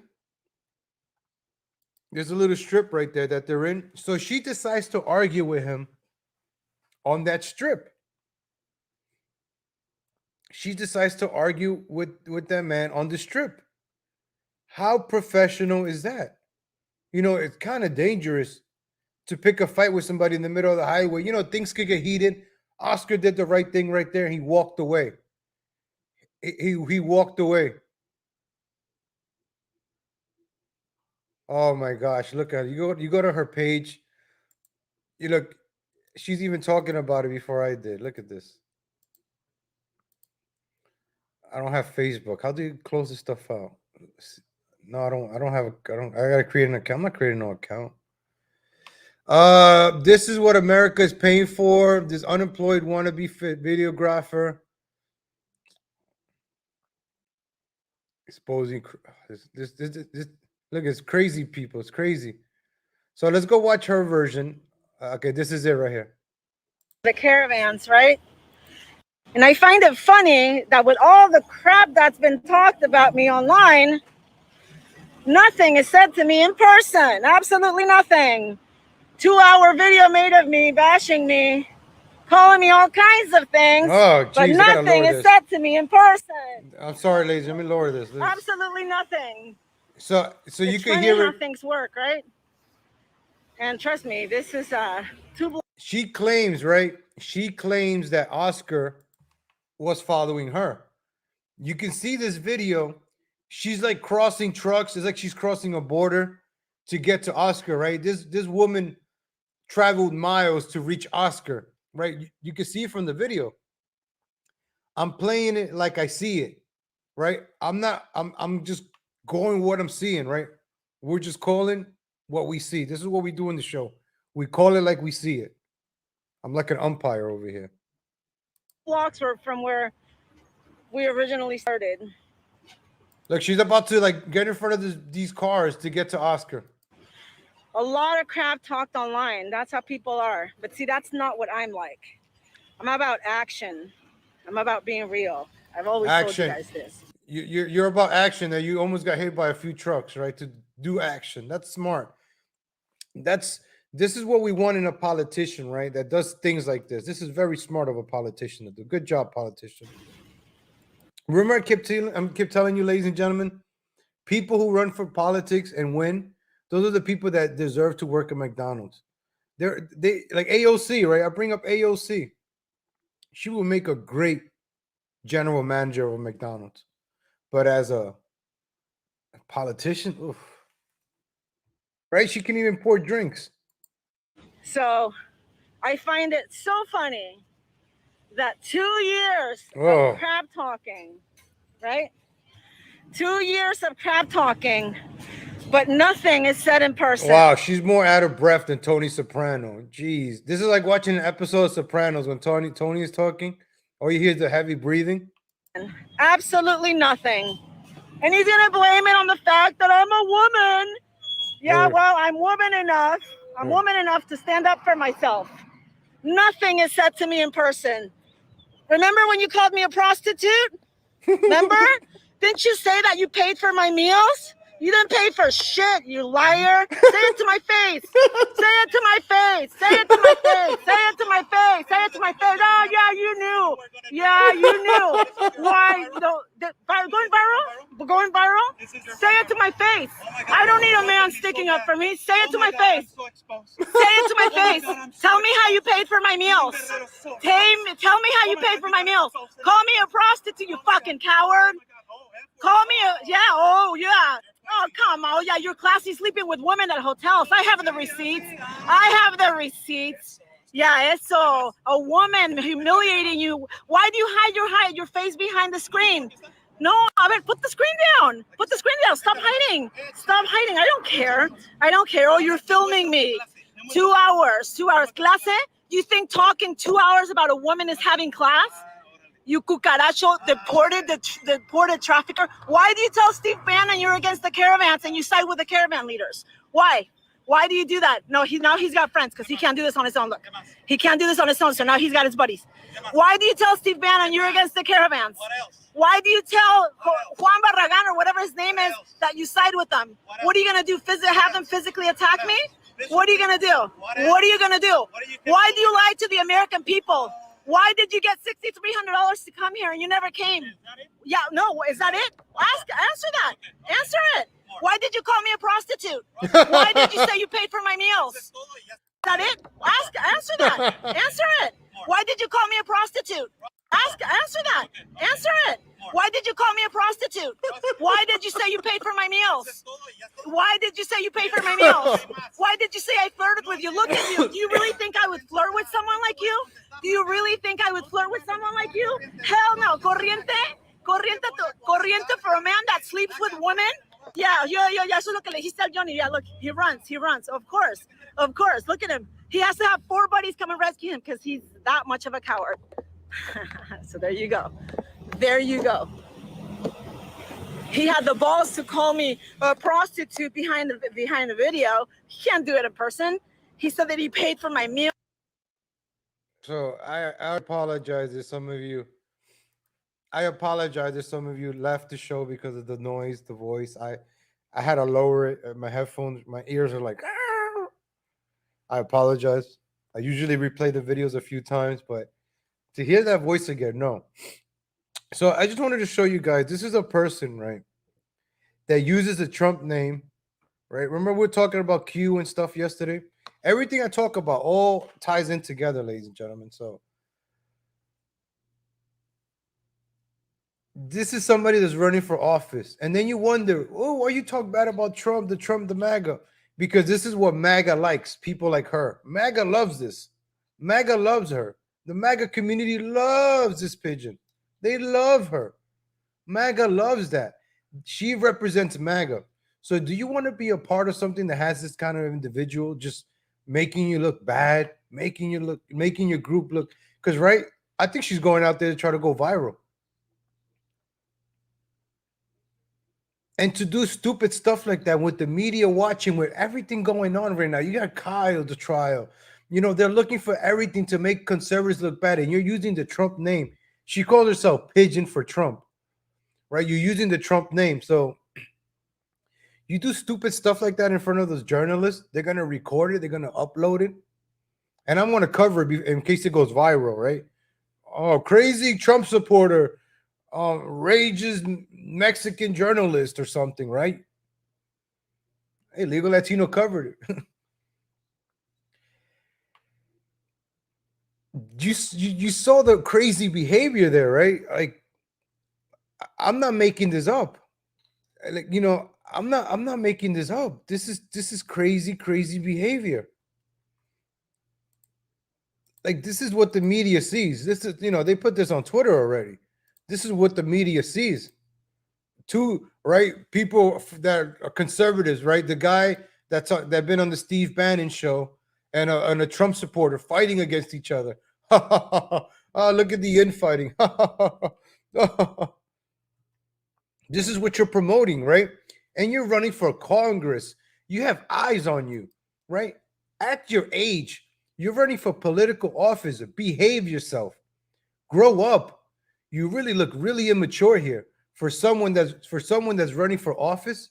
There's a little strip right there that they're in. So she decides to argue with him on that strip. She decides to argue with that man on the strip. How professional is that? You know, it's kind of dangerous to pick a fight with somebody in the middle of the highway. You know, things could get heated. Oscar did the right thing right there. He walked away. He walked away. Oh my gosh, look at it. You go to her page. You look, she's even talking about it before I did. Look at this. I don't have Facebook. How do you close this stuff out? No, I gotta create an account. I'm not creating no account. This is what America is paying for. This unemployed wannabe videographer exposing this. Look, it's crazy, people. It's crazy. So let's go watch her version. Okay, this is it right here. The caravans, right? And I find it funny that with all the crap that's been talked about me online, nothing is said to me in person. Absolutely nothing. 2-hour video made of me bashing me, calling me all kinds of things, Oh, geez, but nothing is said to me in person. I'm sorry, ladies. Let me lower this. Absolutely nothing. So you It's can funny hear how it. things work, right? And trust me, this is too. She claims, right? She claims that Oscar was following her. You can see this video. She's like crossing trucks. It's like she's crossing a border to get to Oscar, right? This woman traveled miles to reach Oscar, right? You can see it from the video. I'm playing it like I see it, right? I'm just going what I'm seeing, right? We're just calling what we see. This is what we do in the show. We call it like we see it. I'm like an umpire over here. Blocks were from where we originally started. Look, she's about to like get in front of these cars to get to Oscar. A lot of crap talked online. That's how people are. But see, that's not what I'm like. I'm about action. I'm about being real. I've always told you guys this. You're about action. That you almost got hit by a few trucks, right? To do action. That's smart. This is what we want in a politician, right? That does things like this. This is very smart of a politician to do. Good job, politician. Remember, I kept telling you, ladies and gentlemen, people who run for politics and win, those are the people that deserve to work at McDonald's. They like AOC, right? I bring up AOC. She will make a great general manager of McDonald's. But as a politician, oof, right? She can even pour drinks. So I find it so funny that 2 years of crap talking, right? 2 years of crap talking, but nothing is said in person. Wow, she's more out of breath than Tony Soprano. Jeez, this is like watching an episode of Sopranos when Tony is talking. All you hear is the heavy breathing. Absolutely nothing. And he's gonna blame it on the fact that I'm a woman. Yeah, well, I'm woman enough. I'm woman enough to stand up for myself. Nothing is said to me in person. Remember when you called me a prostitute? Remember? Didn't you say that you paid for my meals? You didn't pay for shit, you liar. Say it to my face. Say it to my face. Say it to my face. Say it to my face. Say it to my face. Oh, yeah, you knew. Yeah, you knew. Why? Going viral? Going viral? Say it to my face. I don't need a man sticking up for me. Say it to my face. Say it to my face. Tell me how you paid for my meals. Tell me how you paid for my meals. Call me a prostitute, you fucking coward. Call me oh, yeah. Oh, come on. Yeah, you're classy sleeping with women at hotels. I have the receipts. Yeah, it's a woman humiliating you. Why do you hide your face behind the screen? No, I mean, put the screen down. Put the screen down. Stop hiding. Stop hiding. I don't care. Oh, you're filming me. 2 hours. Clase? You think talking 2 hours about a woman is having class? You cucaracho, deported trafficker. Why do you tell Steve Bannon you're against the caravans and you side with the caravan leaders? Why? Why do you do that? No, now he's got friends because he can't do this on his own. Look, he can't do this on his own, so now he's got his buddies. Why do you tell Steve Bannon you're against the caravans? Why do you tell Juan Barragan or whatever his name is that you side with them? What are you going to do? Have them physically attack me? What are you going to do? What are you going to do? Why do you lie to the American people? Why did you get $6,300 to come here and you never came? Yeah, no, is that it? Answer that. Answer it. Why did you call me a prostitute? Why did you say you paid for my meals? Is that it? Answer that. Answer it. Why did you call me a prostitute? Answer that. Answer it. Why did you call me a prostitute? Why did you say you paid for my meals? Why did you say you paid for my meals? Why did you say I flirted with you? Look at you. Do you really think I would flirt with someone like you? Do you really think I would flirt with someone like you? Hell no. Corriente for a man that sleeps with women? Yeah. Eso es lo que le dijiste al Johnny. Yeah, look, he runs. Of course. Look at him. He has to have 4 buddies come and rescue him because he's that much of a coward. So there you go. He had the balls to call me a prostitute behind the video. He can't do it in person. He said that he paid for my meal. So I apologize to some of you. I apologize if some of you left the show because of the noise, the voice. I had to lower it. My headphones, my ears are like, Arr! I apologize. I usually replay the videos a few times, but to hear that voice again, no. So I just wanted to show you guys, this is a person, right, that uses the Trump name, right? Remember we were talking about Q and stuff yesterday? Everything I talk about all ties in together, ladies and gentlemen. So this is somebody that's running for office. And then you wonder, oh, why you talk bad about Trump, the MAGA? because this is what MAGA likes. People like her. MAGA loves this. MAGA loves her. The MAGA community loves this pigeon. They love her. MAGA loves that. She represents MAGA. So do you want to be a part of something that has this kind of individual just making you look bad, making your group look? Because right, I think she's going out there to try to go viral. And to do stupid stuff like that with the media watching, with everything going on right now. You got Kyle, the trial. You know, they're looking for everything to make conservatives look bad. And you're using the Trump name. She calls herself Pigeon for Trump. Right? You're using the Trump name. So you do stupid stuff like that in front of those journalists, they're going to record it. They're going to upload it. And I'm going to cover it in case it goes viral, right? Oh, crazy Trump supporter rages Mexican journalist or something, right? Hey, Legal Latino covered it. You saw the crazy behavior there, right? Like, I'm not making this up. Like, you know, I'm not making this up. This is crazy behavior. Like, this is what the media sees. This is, you know, they put this on Twitter already. This is what the media sees. Two, right? People that are conservatives, right? The guy that been on the Steve Bannon show and a Trump supporter fighting against each other. Oh, look at the infighting. This is what you're promoting, right? And you're running for Congress. You have eyes on you, right? At your age, you're running for political office. Behave yourself. Grow up. You really look really immature here. For someone that's running for office,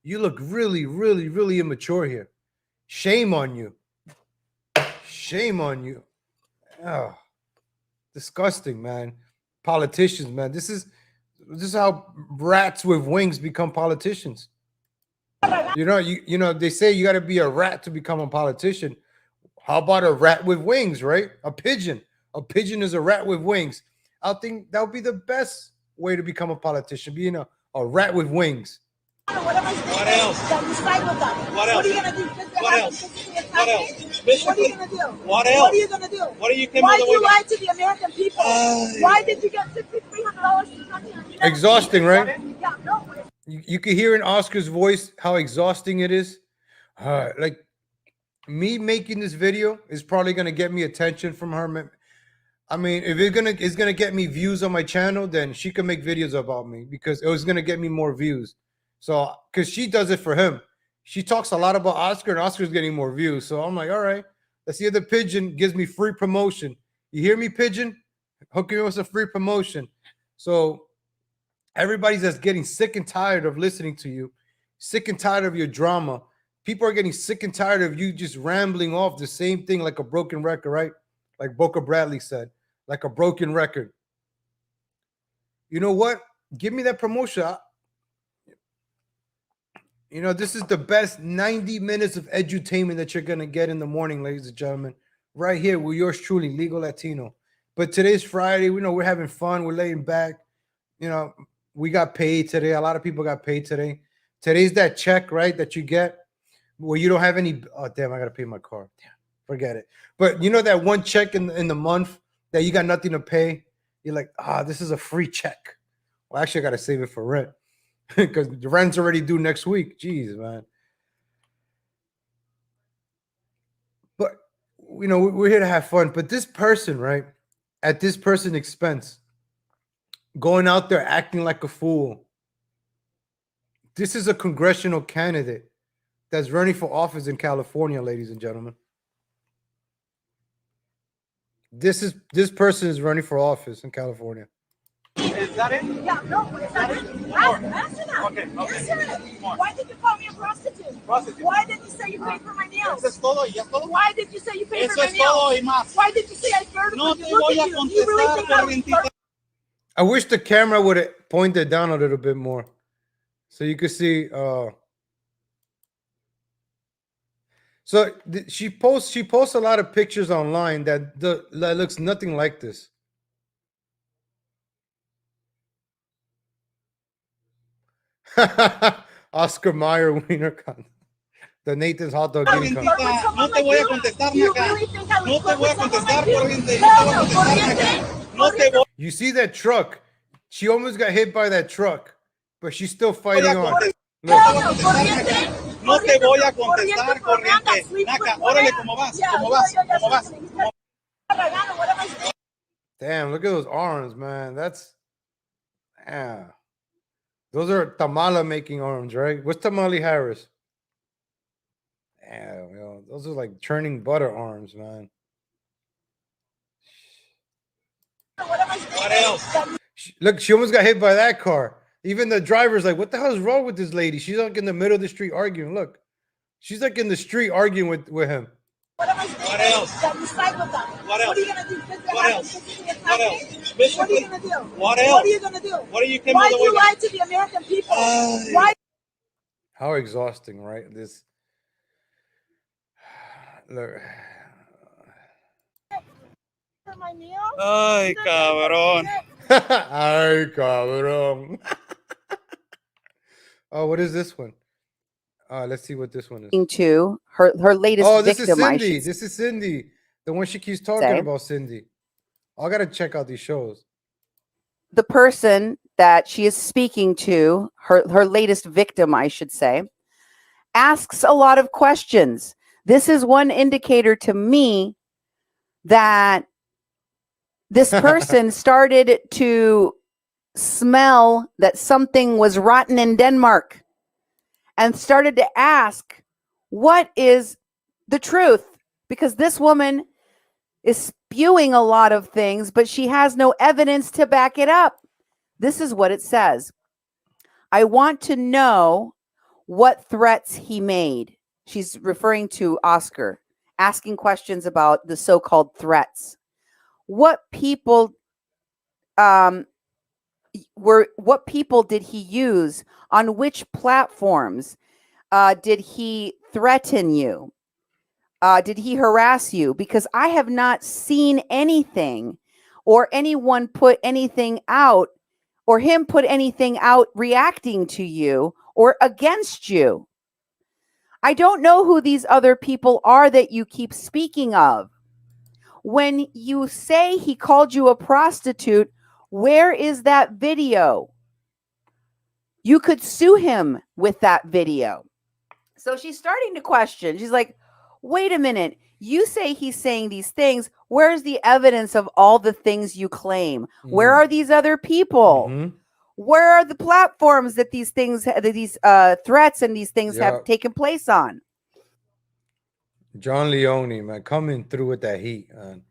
you look really immature here. Shame on you. Shame on you. Oh, disgusting, man. Politicians, man. This is how rats with wings become politicians. You know, they say you got to be a rat to become a politician. How about a rat with wings, right? A pigeon. A pigeon is a rat with wings. I think that would be the best way to become a politician, being a rat with wings. What else? What else? What are you gonna do? What else? What else? What are you gonna do? What else? What are you gonna do? What are you? Why did you lie to the American people? Why did you get $6,300 to come here? Exhausting, right? Yeah, no. You can hear in Oscar's voice how exhausting it is. Like, me making this video is probably gonna get me attention from her. I mean, if it's gonna get me views on my channel, then she can make videos about me because it was gonna get me more views. So, because she does it for him, she talks a lot about Oscar, and Oscar's getting more views. So I'm like, all right, let's see if the pigeon gives me free promotion. You hear me, pigeon? Hook me with some free promotion. So everybody's just getting sick and tired of listening to you, sick and tired of your drama. People are getting sick and tired of you just rambling off the same thing like a broken record, right? Like Boca Bradley said, like a broken record. You know what? Give me that promotion. You know, this is the best 90 minutes of edutainment that you're going to get in the morning, ladies and gentlemen. Right here with yours truly, Legal Latino. But today's Friday. We know we're having fun. We're laying back. You know, we got paid today. A lot of people got paid today. Today's that check, right, that you get where you don't have any. Oh, damn, I got to pay my car. Damn, forget it. But you know that one check in the month that you got nothing to pay? You're like, this is a free check. Well, actually, I got to save it for rent. Because the rent's already due next week. Jeez, man. But, you know, we're here to have fun. But this person, right, at this person's expense, going out there acting like a fool. This is a congressional candidate that's running for office in California, ladies and gentlemen. This person is running for office in California. Is that it? Yeah, no, is that it? Answer that. Okay. Answer it. Why did you call me a prostitute? Prostitute. Why did you say you paid for my nails? Eso es todo y es todo. Why did you say you paid for Eso my es todo y nails? más. Why did you say I flirted No with te you? Look voy a at you. You really contestar, think I was corrientita. I wish the camera would have pointed down a little bit more so you could see. So she posts a lot of pictures online that looks nothing like this. Oscar Mayer Wiener. the Nathan's hot dog eating company. No te voy a contestar, Maca. No te voy a contestar, corriente. No te voy a contestar, Maca. No te voy. You see that truck? She almost got hit by that truck, but she's still fighting on. Look. No te voy a contestar, corriente. Maca, órale, ¿cómo vas? ¿Cómo vas? ¿Cómo vas? Damn, look at those arms, man. That's, yeah. Those are Tamala making arms, right? What's Tamale Harris? Damn, yo, those are like churning butter arms, man. What else? Look, she almost got hit by that car. Even the driver's like, what the hell is wrong with this lady? She's like in the middle of the street arguing. Look, she's like in the street arguing with him. What else? What else? What are you gonna do? What else? What else? What are you gonna do? What else? What are you gonna do? What are you? Why do you lie to the American people? Why? How exhausting, right? This. Look. My meal? Ay, cabrón. Ay, cabrón. Oh, what is this one? Let's see what this one is. To her latest this victim. Is Cindy. This is Cindy, the one she keeps talking about. Cindy. I gotta check out these shows. The person that she is speaking to, her latest victim, I should say, asks a lot of questions. This is one indicator to me that this person started to smell that something was rotten in Denmark and started to ask, what is the truth? Because this woman is spewing a lot of things, but she has no evidence to back it up. This is what it says. I want to know what threats he made. She's referring to Oscar, asking questions about the so-called threats. What people did he use? On which platforms did he threaten you? Did he harass you? Because I have not seen anything or anyone put anything out or him put anything out reacting to you or against you. I don't know who these other people are that you keep speaking of. When you say he called you a prostitute, where is that video? You could sue him with that video. So she's starting to question. She's like, wait a minute. You say he's saying these things. Where's the evidence of all the things you claim? Where are these other people? Where are the platforms that these things, that these threats and these things have taken place on? John Leone, man, coming through with that heat, man.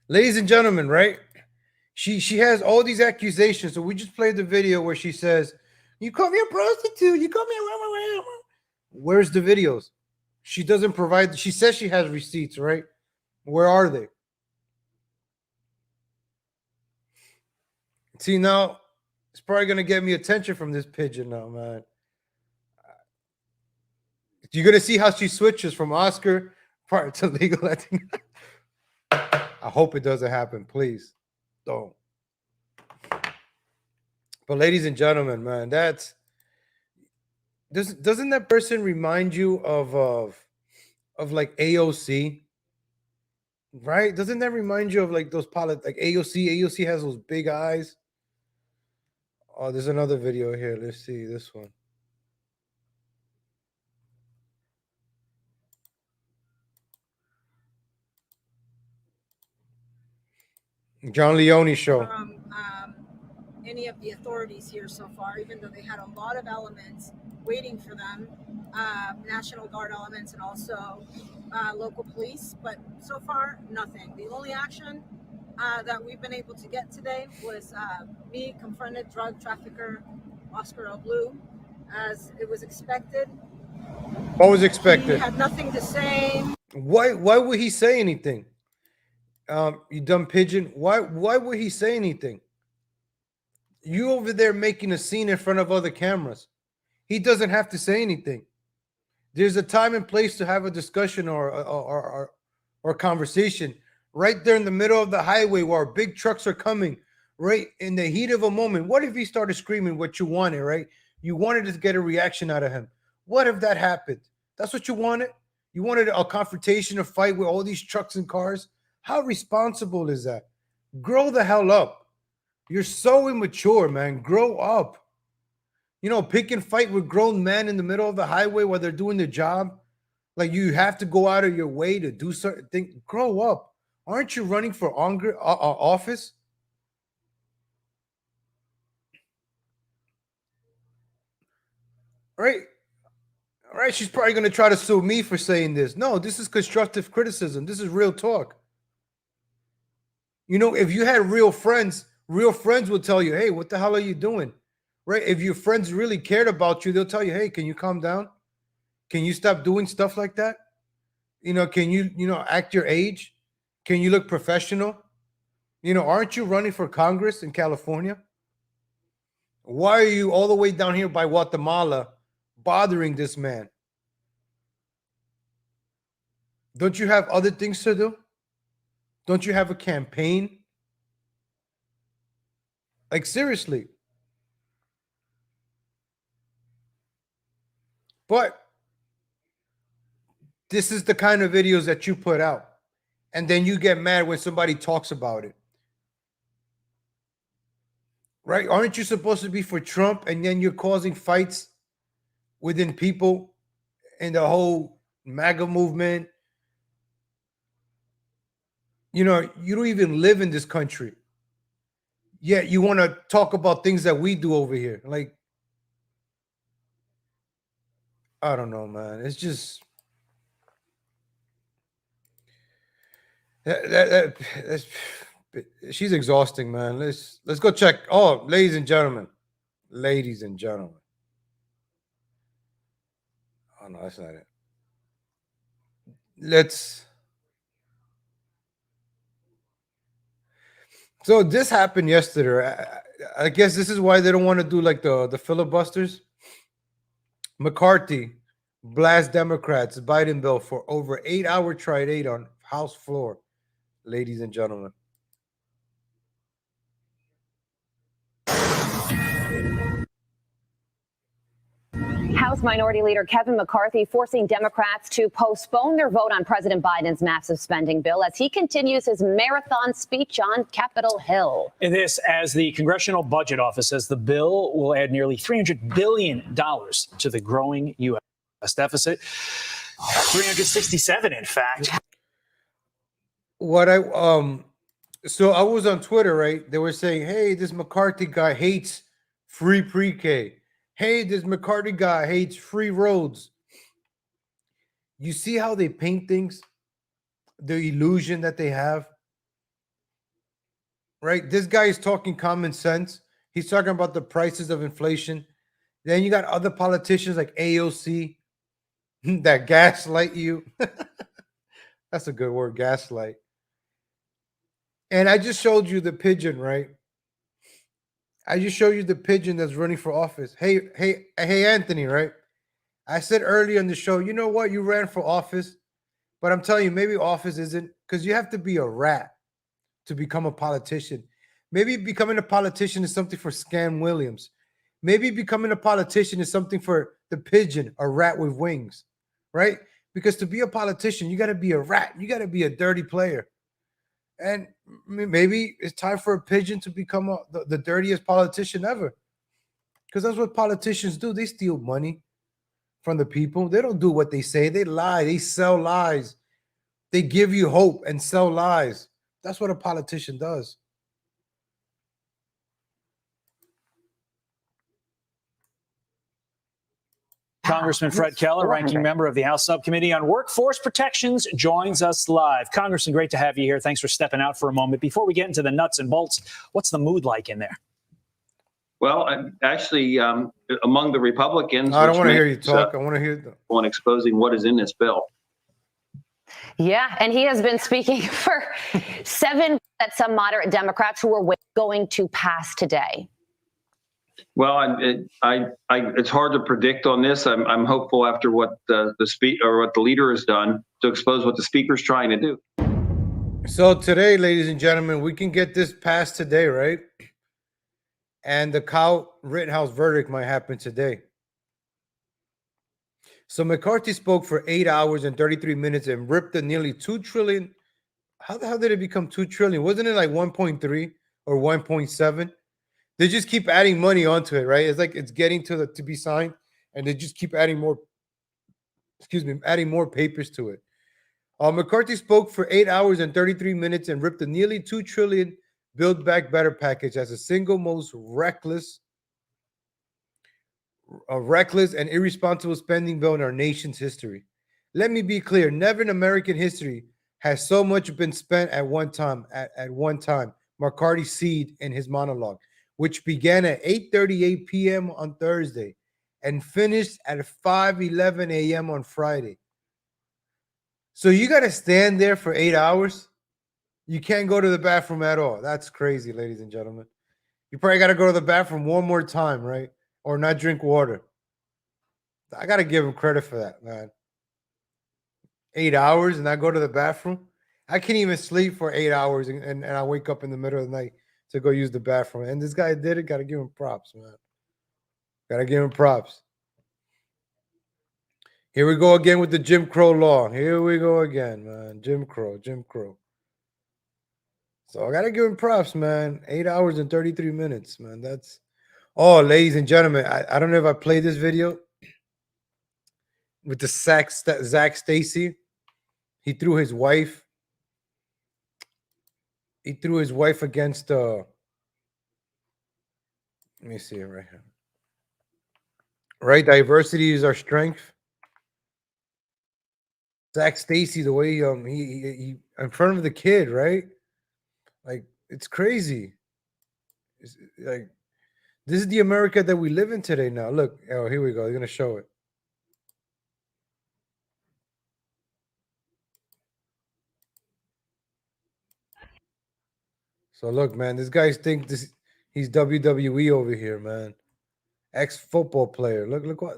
Ladies and gentlemen, right? She has all these accusations. So we just played the video where she says, "You call me a prostitute. You call me a." Where's the videos? She doesn't provide. She says she has receipts, right? Where are they? See, now it's probably gonna get me attention from this pigeon now, man. You're gonna see how she switches from Oscar part to legal Latino. I hope it doesn't happen, please. Don't. But ladies and gentlemen, man, that's doesn't that person remind you of like AOC? Right? Doesn't that remind you of like those like AOC? AOC has those big eyes. Oh, there's another video here. Let's see this one. John Leone show. From any of the authorities here so far, even though they had a lot of elements waiting for them, National Guard elements and also local police, but so far nothing. The only action that we've been able to get today was me confronted drug trafficker Oscar El Blue, as it was expected. What was expected? He had nothing to say. Why would he say anything? You dumb pigeon. Why would he say anything? You over there making a scene in front of other cameras. He doesn't have to say anything. There's a time and place to have a discussion or conversation right there in the middle of the highway where big trucks are coming, right in the heat of a moment. What if he started screaming what you wanted, right? You wanted to get a reaction out of him. What if that happened? That's what you wanted? You wanted a confrontation, a fight with all these trucks and cars? How responsible is that? Grow the hell up. You're so immature, man. Grow up. You know, pick and fight with grown men in the middle of the highway while they're doing their job. Like, you have to go out of your way to do certain things. Grow up. Aren't you running for office? Right? All right, she's probably going to try to sue me for saying this. No, this is constructive criticism. This is real talk. You know, if you had real friends will tell you, hey, what the hell are you doing? Right? If your friends really cared about you, they'll tell you, hey, can you calm down? Can you stop doing stuff like that? You know, can you, act your age? Can you look professional? You know, aren't you running for Congress in California? Why are you all the way down here by Guatemala bothering this man? Don't you have other things to do? Don't you have a campaign? Like, seriously. But this is the kind of videos that you put out. And then you get mad when somebody talks about it. Right? Aren't you supposed to be for Trump, and then you're causing fights within people in the whole MAGA movement? You know, you don't even live in this country. Yet you want to talk about things that we do over here. Like, I don't know, man. It's just that's she's exhausting, man. Let's go check. Oh, ladies and gentlemen. Oh no, that's not it. So this happened yesterday. I guess this is why they don't want to do like the filibusters. McCarthy blasts Democrats' Biden bill for over 8-hour trial on House floor, ladies and gentlemen. House Minority Leader Kevin McCarthy forcing Democrats to postpone their vote on President Biden's massive spending bill as he continues his marathon speech on Capitol Hill. And this, as the Congressional Budget Office says, the bill will add nearly $300 billion to the growing U.S. deficit. 367, in fact. So I was on Twitter, right? They were saying, hey, this McCarthy guy hates free pre-K. Hey, this McCarthy guy hates free roads. You see how they paint things? The illusion that they have? Right? This guy is talking common sense. He's talking about the prices of inflation. Then you got other politicians like AOC that gaslight you. That's a good word, gaslight. And I just showed you the pigeon, right? I just showed you the pigeon that's running for office. Hey, Anthony, right? I said earlier in the show, you know what? You ran for office, but I'm telling you, maybe office isn't, because you have to be a rat to become a politician. Maybe becoming a politician is something for Scam Williams. Maybe becoming a politician is something for the pigeon, a rat with wings, right? Because to be a politician, you got to be a rat. You got to be a dirty player. And maybe it's time for a pigeon to become the dirtiest politician ever. Because that's what politicians do. They steal money from the people. They don't do what they say. They lie. They sell lies. They give you hope and sell lies. That's what a politician does. Congressman Fred Keller, ranking member of the House Subcommittee on Workforce Protections, joins us live. Congressman, great to have you here. Thanks for stepping out for a moment. Before we get into the nuts and bolts, what's the mood like in there? Well, actually, among the Republicans, I don't want to hear you talk. I want to hear on exposing what is in this bill. Yeah, and he has been speaking for 7 at some moderate Democrats who were going to pass today. Well, it's hard to predict on this. I'm hopeful after what the leader has done to expose what the speaker's trying to do. So today, ladies and gentlemen, we can get this passed today, right? And the Kyle Rittenhouse verdict might happen today. So McCarthy spoke for 8 hours and 33 minutes and ripped the nearly 2 trillion. How the hell did it become 2 trillion? Wasn't it like 1.3 or 1.7? They just keep adding money onto it, right? It's like it's getting to be signed, and they just keep adding more, adding more papers to it. McCarthy spoke for 8 hours and 33 minutes and ripped the nearly 2 trillion Build Back Better package as the single most reckless and irresponsible spending bill in our nation's history. Let me be clear: never in American history has so much been spent at one time. At one time, McCarthy said in his monologue, which began at 8:38 p.m. on Thursday and finished at 5:11 a.m. on Friday. So you got to stand there for 8 hours. You can't go to the bathroom at all. That's crazy, ladies and gentlemen. You probably got to go to the bathroom one more time, right? Or not drink water. I got to give him credit for that, man. 8 hours and I go to the bathroom. I can't even sleep for 8 hours and I wake up in the middle of the night to go use the bathroom. And this guy did it. Got to give him props, man. Got to give him props. Here we go again with the Jim Crow law. Here we go again, man. Jim Crow. So I got to give him props, man. 8 hours and 33 minutes, man. That's, oh, ladies and gentlemen, I don't know if I played this video with the Zach Stacy. He threw his wife. He threw his wife against let me see it right here. Right? Diversity is our strength. Zach Stacy, the way he in front of the kid, right? Like, it's crazy. It's like, this is the America that we live in today now. Look, oh, here we go. They're gonna show it. So look, man, this guy thinks he's WWE over here, man. Ex-football player. Look what.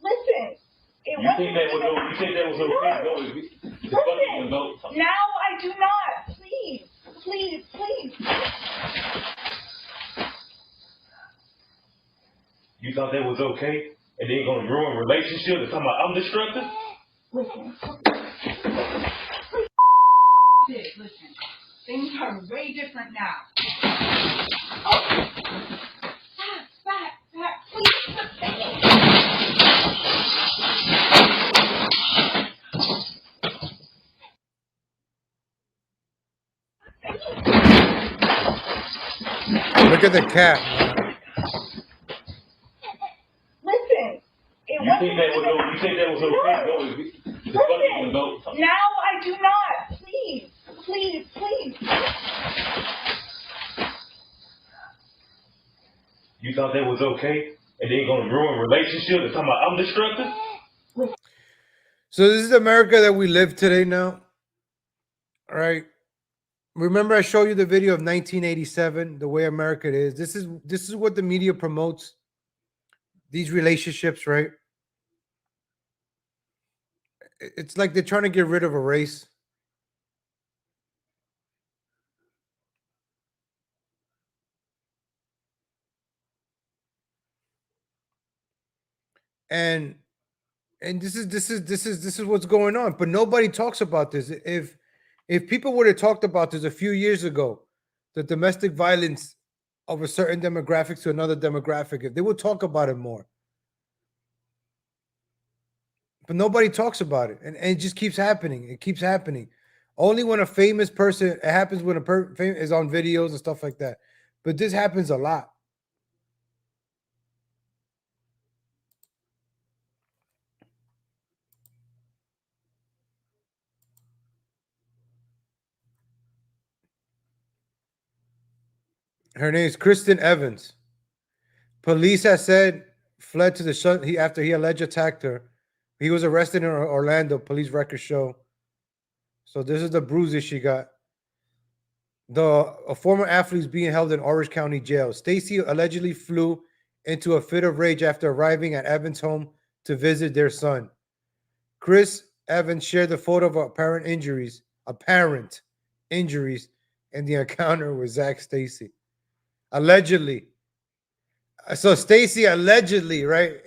Listen. You think that was okay? No, Now I do not. Please. Please. You thought that was okay? And then gonna ruin relationships and talking about I'm destructive? Listen. Things are way different now. Oh. Back, please. Look at the cat, man. Listen. You think that was okay? No, Now I do not. Please. You thought that was okay? And then gonna ruin relationships and talking about I'm destructive? So this is America that we live today now. All right. Remember I showed you the video of 1987, the way America is. This is what the media promotes. These relationships, right? It's like they're trying to get rid of a race. And this is what's going on, but nobody talks about this. If people would have talked about this a few years ago, the domestic violence of a certain demographic to another demographic, if they would talk about it more. But nobody talks about it, and it just keeps happening. It keeps happening. Only when a famous person, it happens when a person is on videos and stuff like that. But this happens a lot. Her name is Kristen Evans. Police has said fled to the sun after he allegedly attacked her. He was arrested in Orlando, police records show. So this is the bruises she got. A former athlete is being held in Orange County jail. Stacy allegedly flew into a fit of rage after arriving at Evans' home to visit their son. Chris Evans shared the photo of apparent injuries in the encounter with Zach Stacy. Allegedly. So Stacy allegedly, right?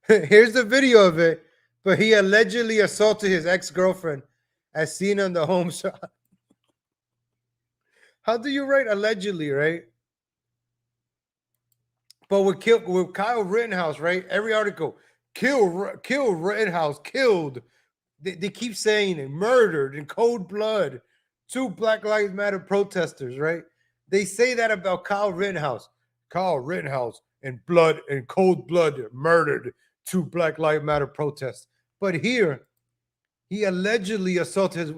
Here's the video of it, but he allegedly assaulted his ex-girlfriend as seen on the home shot. How do you write allegedly, right? But with Kyle Rittenhouse, right? Every article, kill Rittenhouse, killed. They keep saying it, murdered in cold blood. 2 Black Lives Matter protesters, right? They say that about Kyle Rittenhouse. Kyle Rittenhouse in cold blood murdered 2 Black Lives Matter protests. But here, he allegedly assaulted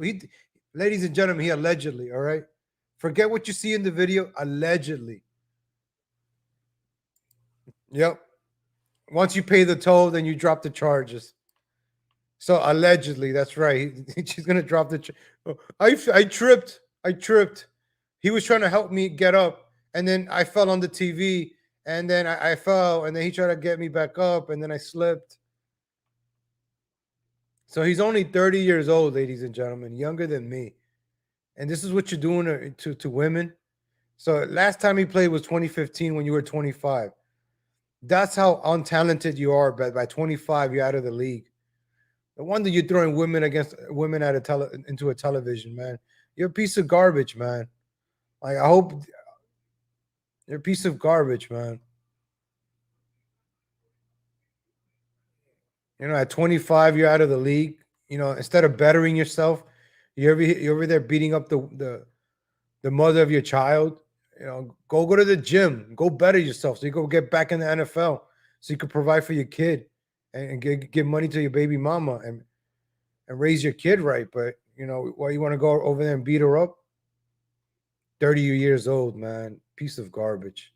ladies and gentlemen, he allegedly, all right? Forget what you see in the video, allegedly. Yep. Once you pay the toll, then you drop the charges. So allegedly, that's right. She's gonna drop the. I tripped. He was trying to help me get up, and then I fell on the TV, and then I fell, and then he tried to get me back up, and then I slipped. So he's only 30 years old, ladies and gentlemen, younger than me, and this is what you're doing to women. So last time he played was 2015 when you were 25. That's how untalented you are. But by 25, you're out of the league. No wonder you're throwing women against women into a television, man. You're a piece of garbage, man. Like, I hope you're a piece of garbage, man. You know, at 25, you're out of the league. You know, instead of bettering yourself, you're over there beating up the mother of your child. You know, go to the gym, go better yourself so you go get back in the NFL so you can provide for your kid and give money to your baby mama and raise your kid right. But, you know, why you want to go over there and beat her up? 30 years old, man. Piece of garbage.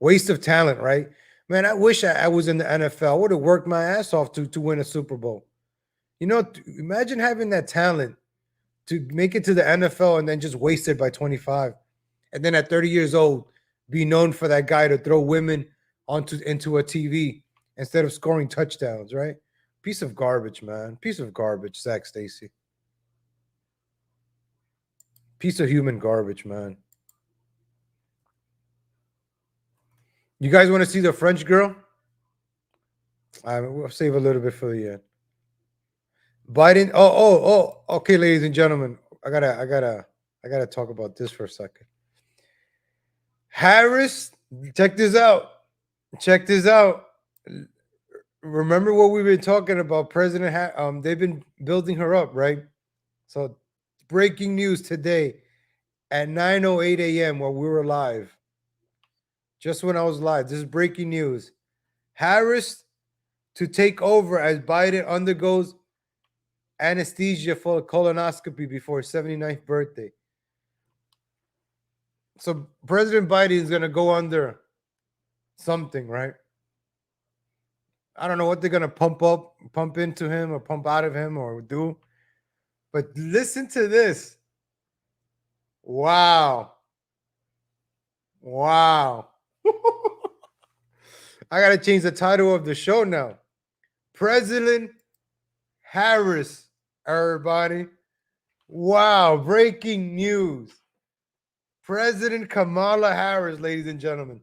Waste of talent, right? Man, I wish I was in the NFL. I would have worked my ass off to win a Super Bowl. You know, imagine having that talent to make it to the NFL and then just waste it by 25. And then at 30 years old, be known for that guy to throw women into a TV instead of scoring touchdowns, right? Piece of garbage, man. Piece of garbage, Zach Stacy. Piece of human garbage, man. You guys want to see the French girl? We'll save a little bit for the end. Biden. Oh. Okay, ladies and gentlemen, I gotta talk about this for a second. Harris, check this out. Remember what we've been talking about? They've been building her up, right? So, breaking news today at 9:08 a.m. while we were live. Just when I was live, this is breaking news. Harris to take over as Biden undergoes anesthesia for a colonoscopy before his 79th birthday. So President Biden is going to go under something, right? I don't know what they're going to pump into him or pump out of him or do. But listen to this. Wow. I got to change the title of the show now. President Harris, everybody. Wow, breaking news. President Kamala Harris, ladies and gentlemen.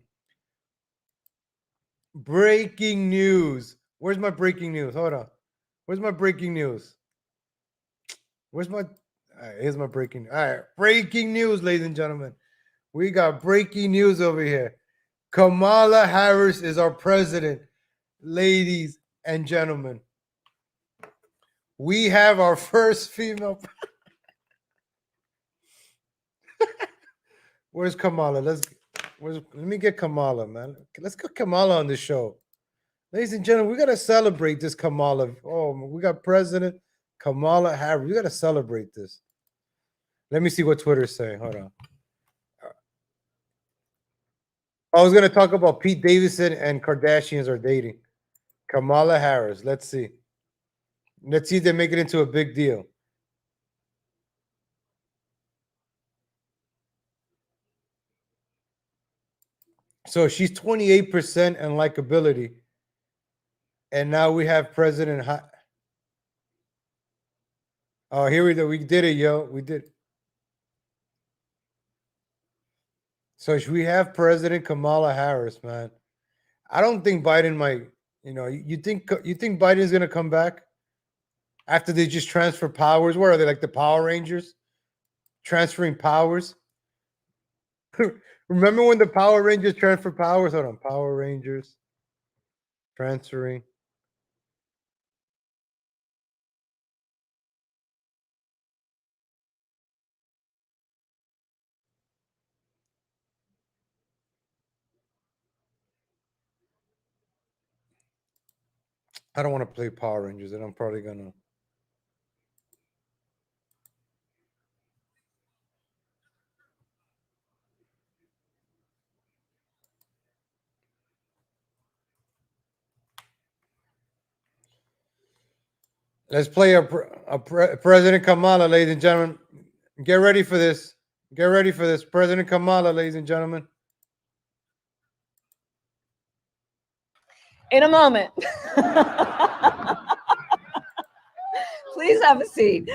Breaking news. Where's my breaking news? Hold on. Where's my breaking news? Here's my breaking. All right, breaking news, ladies and gentlemen. We got breaking news over here. Kamala Harris is our president, ladies and gentlemen. We have our first female. Where's Kamala? Let me get Kamala, man. Let's get Kamala on the show. Ladies and gentlemen, we got to celebrate this Kamala. Oh, we got President Kamala Harris. We got to celebrate this. Let me see what Twitter's saying. Hold on. I was going to talk about Pete Davidson and Kardashians are dating. Kamala Harris. Let's see. Let's see if they make it into a big deal. So she's 28% in likability. And now we have President. Oh, here we go. We did it, yo. We did. So we have President Kamala Harris, man. I don't think Biden might. You think Biden's gonna come back after they just transfer powers? What are they, like the Power Rangers, transferring powers? Remember when the Power Rangers transfer powers? Hold on, Power Rangers transferring. I don't want to play Power Rangers, and I'm probably gonna. Let's play President Kamala, ladies and gentlemen. Get ready for this. Get ready for this. President Kamala, ladies and gentlemen. In a moment. Please have a seat.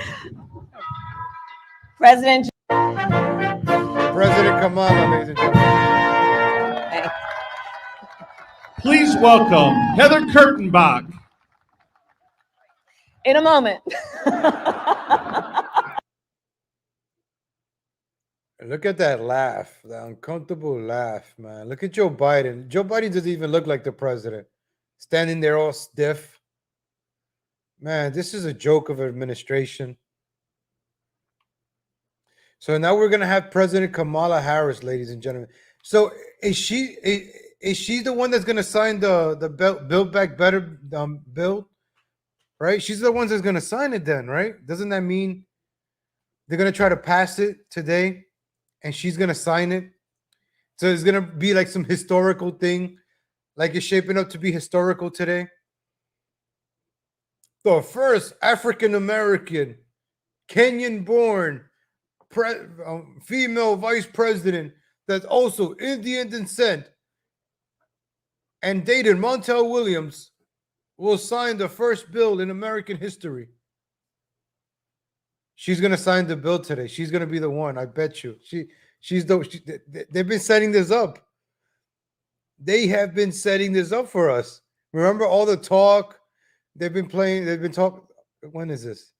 President Kamala, ladies and gentlemen. Please welcome Heather Kurtenbach. In a moment. Look at that laugh, the uncomfortable laugh, man. Look at Joe Biden. Joe Biden doesn't even look like the president. Standing there all stiff. Man, this is a joke of administration. So now we're going to have President Kamala Harris, ladies and gentlemen. So is she the one that's going to sign the Build Back Better bill? Right? She's the one that's going to sign it then, right? Doesn't that mean they're going to try to pass it today and she's going to sign it? So it's going to be like some historical thing, like it's shaping up to be historical today. The first African-American, Kenyan-born female vice president that's also Indian descent and dated Montel Williams will sign the first bill in American history. She's gonna sign the bill today. She's gonna be the one. I bet you. They've been setting this up. They have been setting this up for us. Remember all the talk they've been playing. They've been talking. When is this?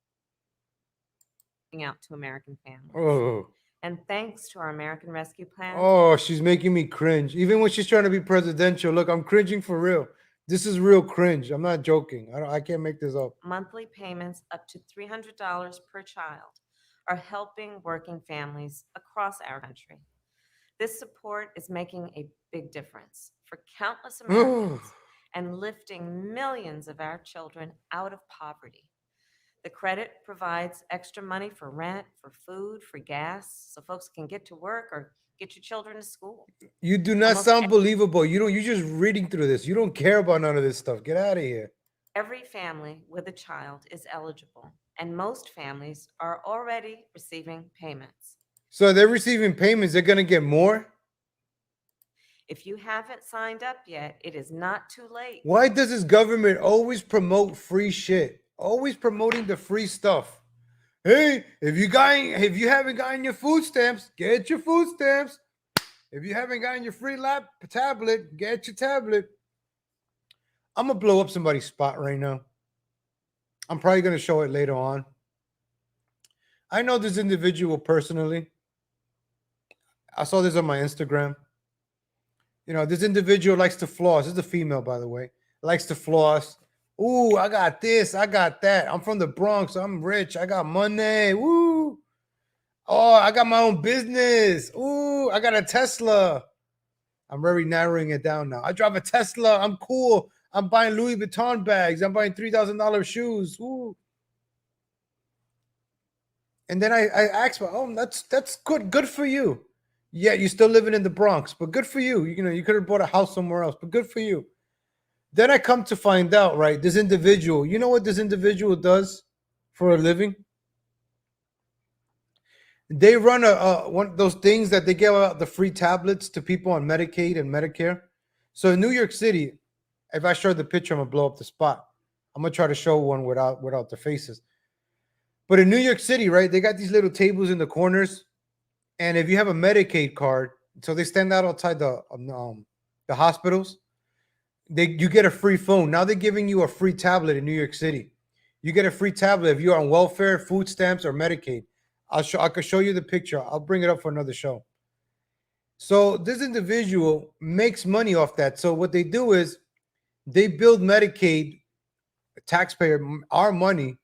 Out to American families. Oh. And thanks to our American Rescue Plan. Oh, she's making me cringe. Even when she's trying to be presidential. Look, I'm cringing for real. This is real cringe. I'm not joking. I can't make this up. Monthly payments up to $300 per child are helping working families across our country. This support is making a big difference for countless Americans and lifting millions of our children out of poverty. The credit provides extra money for rent, for food, for gas, so folks can get to work or get your children to school. You do not sound believable. You're just reading through this. You don't care about none of this stuff. Get out of here. Every family with a child is eligible, and most families are already receiving payments. So they're receiving payments. They're going to get more? If you haven't signed up yet, it is not too late. Why does this government always promote free shit? Always promoting the free stuff. Hey, if you haven't gotten your food stamps, get your food stamps. If you haven't gotten your free tablet, get your tablet. I'm gonna blow up somebody's spot right now. I'm probably gonna show it later on. I know this individual personally. I saw this on my Instagram. You know, this individual likes to floss. This is a female, by the way. Likes to floss. Ooh, I got this. I got that. I'm from the Bronx. I'm rich. I got money. Woo. Oh, I got my own business. Ooh, I got a Tesla. I'm very narrowing it down now. I drive a Tesla. I'm cool. I'm buying Louis Vuitton bags. I'm buying $3,000 shoes. Ooh. And then I asked, oh, that's good. Good for you. Yeah, you're still living in the Bronx, but good for you. You know, you could have bought a house somewhere else, but good for you. Then I come to find out, right, this individual, you know what this individual does for a living? They run one of those things that they give out the free tablets to people on Medicaid and Medicare. So in New York City, if I show the picture, I'm gonna blow up the spot. I'm gonna try to show one without the faces. But in New York City, right, they got these little tables in the corners, and if you have a Medicaid card, so they stand out outside the hospitals, you get a free phone. Now they're giving you a free tablet in New York City. You get a free tablet if you're on welfare, food stamps, or Medicaid. I could show you the picture. I'll bring it up for another show. So this individual makes money off that. So what they do is they build Medicaid, taxpayer, our money.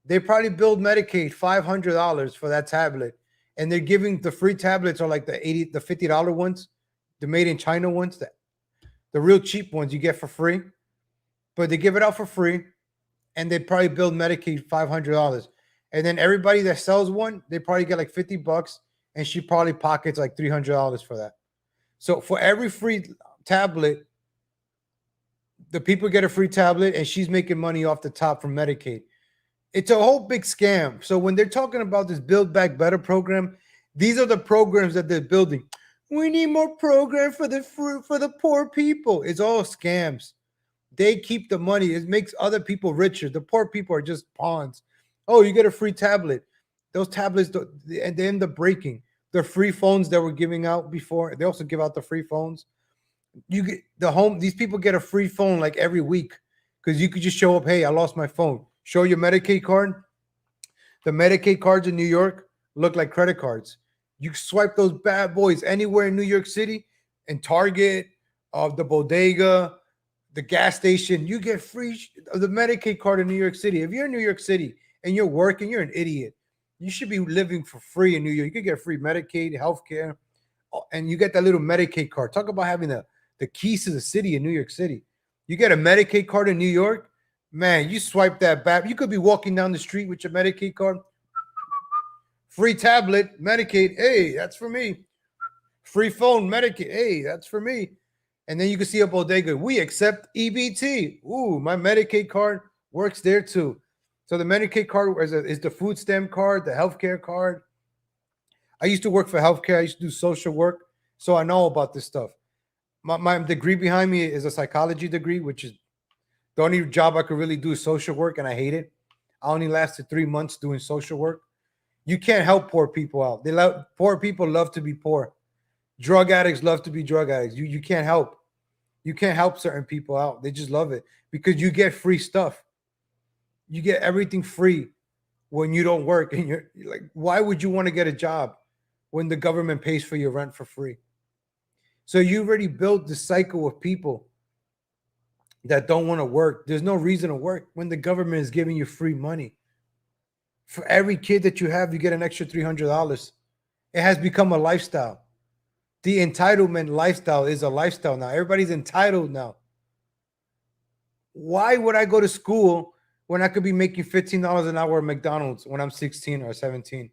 They probably build Medicaid $500 for that tablet, and they're giving the free tablets are like the $50 ones, the made in China ones, the real cheap ones you get for free, but they give it out for free, and they probably build Medicaid $500. And then everybody that sells one, they probably get like $50, and she probably pockets like $300 for that. So for every free tablet, the people get a free tablet, and she's making money off the top from Medicaid. It's a whole big scam. So when they're talking about this Build Back Better program, these are the programs that they're building. We need more program for the poor people. It's all scams. They keep the money. It makes other people richer. The poor people are just pawns. Oh, you get a free tablet. Those tablets, they end up breaking. The free phones that were giving out before, they also give out the free phones. You get these people get a free phone like every week because you could just show up, hey, I lost my phone. Show your Medicaid card. The Medicaid cards in New York look like credit cards. You swipe those bad boys anywhere in New York City, in Target, the bodega, the gas station, you get free the Medicaid card in New York City. If you're in New York City and you're working, you're an idiot. You should be living for free in New York. You could get free Medicaid, healthcare, and you get that little Medicaid card. Talk about having the keys to the city in New York City. You get a Medicaid card in New York, man, you swipe that back. You could be walking down the street with your Medicaid card. Free tablet, Medicaid, hey, that's for me. Free phone, Medicaid, hey, that's for me. And then you can see a bodega. We accept EBT. Ooh, my Medicaid card works there too. So the Medicaid card is the food stamp card, the healthcare card. I used to work for healthcare. I used to do social work. So I know about this stuff. My degree behind me is a psychology degree, which is the only job I could really do is social work, and I hate it. I only lasted 3 months doing social work. You can't help poor people out. Poor people love to be poor. Drug addicts love to be drug addicts. You can't help. You can't help certain people out. They just love it because you get free stuff. You get everything free when you don't work. And you're like, why would you want to get a job when the government pays for your rent for free? So you already built the cycle of people that don't want to work. There's no reason to work when the government is giving you free money. For every kid that you have, you get an extra $300. It has become a lifestyle. The entitlement lifestyle is a lifestyle now. Everybody's entitled now. Why would I go to school when I could be making $15 an hour at McDonald's when I'm 16 or 17?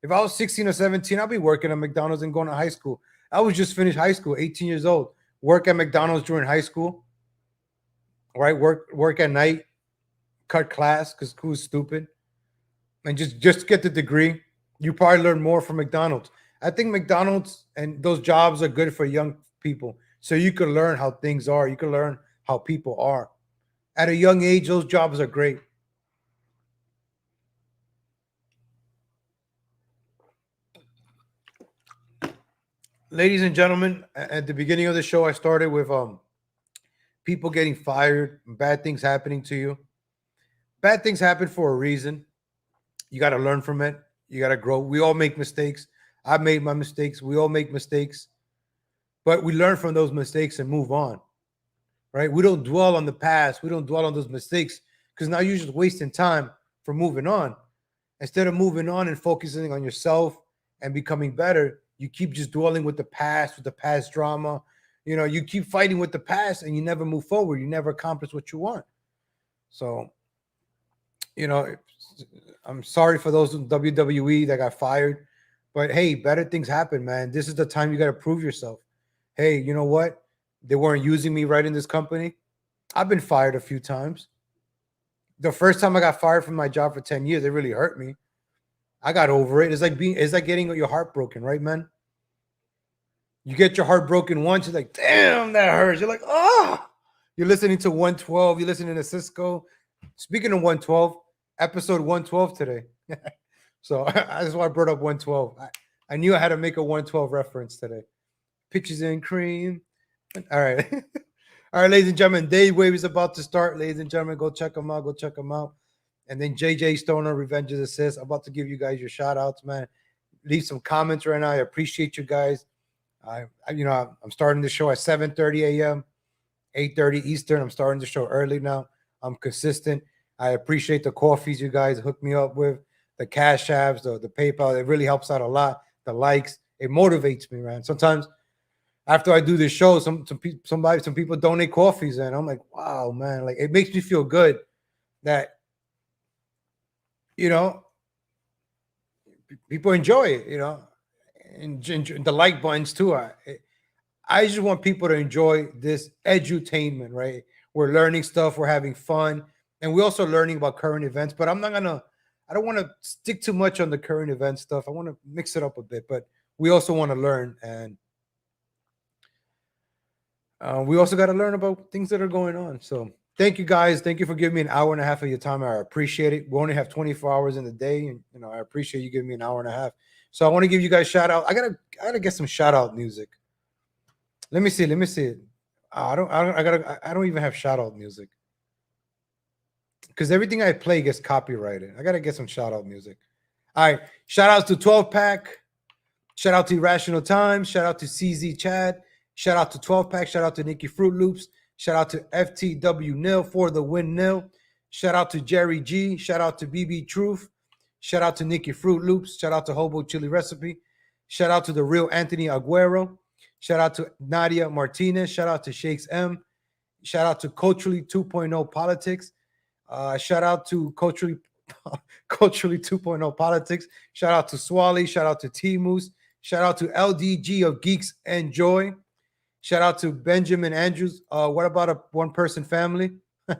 If I was 16 or 17, I'd be working at McDonald's and going to high school. I was just finished high school, 18 years old. Work at McDonald's during high school. Right? Work at night. Cut class because school's stupid. And just get the degree. You probably learn more from McDonald's. I think McDonald's and those jobs are good for young people. So you can learn how things are. You can learn how people are. At a young age, those jobs are great. Ladies and gentlemen, at the beginning of the show, I started with people getting fired, bad things happening to you. Bad things happen for a reason. You got to learn from it. You got to grow. We all make mistakes. I've made my mistakes. We all make mistakes. But we learn from those mistakes and move on. Right? We don't dwell on the past. We don't dwell on those mistakes because now you're just wasting time for moving on. Instead of moving on and focusing on yourself and becoming better, you keep just dwelling with the past drama. You know, you keep fighting with the past and you never move forward. You never accomplish what you want. So, you know, I'm sorry for those in WWE that got fired. But hey, better things happen, man. This is the time you got to prove yourself. Hey, you know what? They weren't using me right in this company. I've been fired a few times. The first time I got fired from my job for 10 years, it really hurt me. I got over it. It's like getting your heart broken, right, man? You get your heart broken once, you're like, damn, that hurts. You're like, oh. You're listening to 112. You're listening to Cisco. Speaking of 112, episode 112 today. So that's why I brought up 112. I knew I had to make a 112 reference today. Pictures and cream. All right. All right, ladies and gentlemen, Day Wave is about to start. Ladies and gentlemen, go check them out. Go check them out. And then JJ Stoner, Revenge of the Sis. I'm about to give you guys your shout outs, man. Leave some comments right now. I appreciate you guys. I'm starting the show at 7:30 a.m., 8:30 Eastern. I'm starting the show early now. I'm consistent. I appreciate the coffees you guys hook me up with, the Cash Apps, the PayPal. It really helps out a lot. The likes, it motivates me, man. Sometimes after I do this show, some people donate coffees, and I'm like, wow, man. Like, it makes me feel good that, people enjoy it, and the like buttons too. I just want people to enjoy this edutainment, right? We're learning stuff, we're having fun, and we're also learning about current events. But I don't want to stick too much on the current event stuff. I want to mix it up a bit, but we also want to learn, and we also got to learn about things that are going on. So thank you guys. Thank you for giving me an hour and a half of your time. I appreciate it. We only have 24 hours in the day, and I appreciate you giving me an hour and a half. So I want to give you guys shout out. I gotta get some shout out music. Let me see it. I don't even have shout out music because everything I play gets copyrighted. I gotta get some shout out music. All right, shout outs to 12 Pack. Shout out to Irrational Times. Shout out to CZ Chad. Shout out to 12 Pack. Shout out to Nikki Fruit Loops. Shout out to FTW Nil for the win nil. Shout out to Jerry G. Shout out to BB Truth. Shout out to Nikki Fruit Loops. Shout out to Hobo Chili Recipe. Shout out to the real Anthony Aguero. Shout out to Nadia Martinez. Shout out to Shakes M. Shout out to Culturally 2.0 Politics. Shout out to Culturally 2.0 Politics. Shout out to Swally. Shout out to T Moose. Shout out to LDG of Geeks and Joy. Shout out to Benjamin Andrews. What about a one-person family? That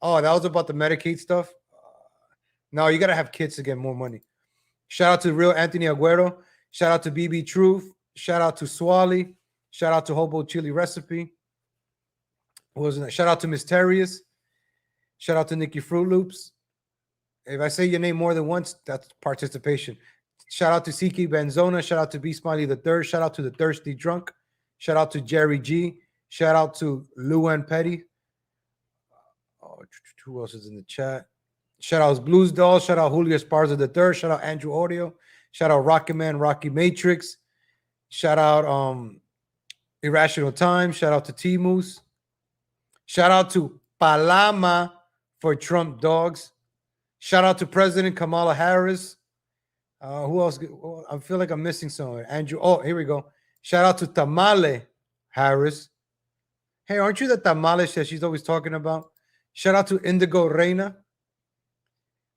was about the Medicaid stuff. No, you got to have kids to get more money. Shout out to real Anthony Aguero. Shout out to BB Truth. Shout out to Swally. Shout out to Hobo Chili Recipe. Shout out to Mysterious. Shout out to Nikki Fruit Loops. If I say your name more than once, that's participation. Shout out to Siki Benzona. Shout out to B Smiley the Third. Shout out to the Thirsty Drunk. Shout out to Jerry G. Shout out to Luan Petty. Who else is in the chat? Shout out Blues Doll. Shout out Julio Esparza the Third. Shout out Andrew Audio. Shout out Rocky Man, Rocky Matrix. Shout out Irrational Time. Shout out to T Moose. Shout out to Palama for Trump Dogs. Shout out to President Kamala Harris. Who else? I feel like I'm missing someone. Andrew. Oh, here we go. Shout out to Tamale Harris. Hey, aren't you the tamales that she's always talking about? Shout out to Indigo Reina.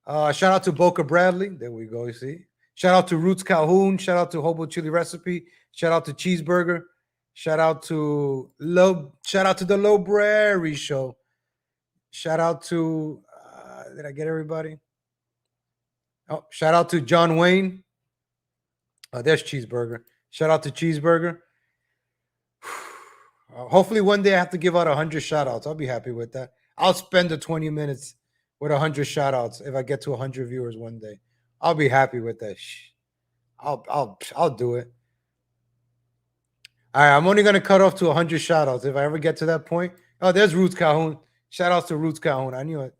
Shout out to Boca Bradley. There we go. You see. Shout out to Roots Calhoun. Shout out to Hobo Chili Recipe. Shout out to Cheeseburger. Shout out to the Library Show. Shout out to did I get everybody? Oh, shout out to John Wayne. There's Cheeseburger. Shout out to Cheeseburger. Hopefully one day I have to give out 100 shout outs. I'll be happy with that. I'll spend the 20 minutes with 100 shout outs if I get to 100 viewers one day. I'll be happy with that. I'll do it. All right, I'm only gonna cut off to 100 shout outs if I ever get to that point. Oh, there's Roots Calhoun. Shout outs to Roots Calhoun. I knew it.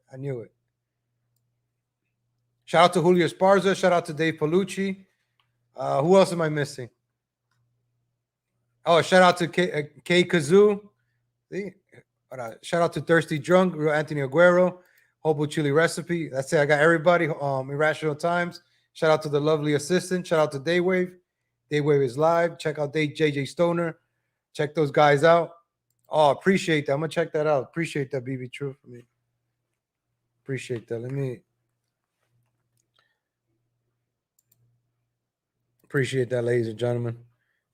Shout out to Julio Esparza. Shout out to Dave Palucci. Who else am I missing? Oh, shout out to K Kazoo. Shout out to Thirsty Drunk, Real Anthony Aguero, Hobo Chili Recipe. That's it. I got everybody. Irrational Times. Shout out to the lovely assistant. Shout out to Daywave. Daywave is live. Check out JJ Stoner. Check those guys out. Oh, appreciate that. I'm gonna check that out. Appreciate that, BB True, for me. Appreciate that. Appreciate that, ladies and gentlemen.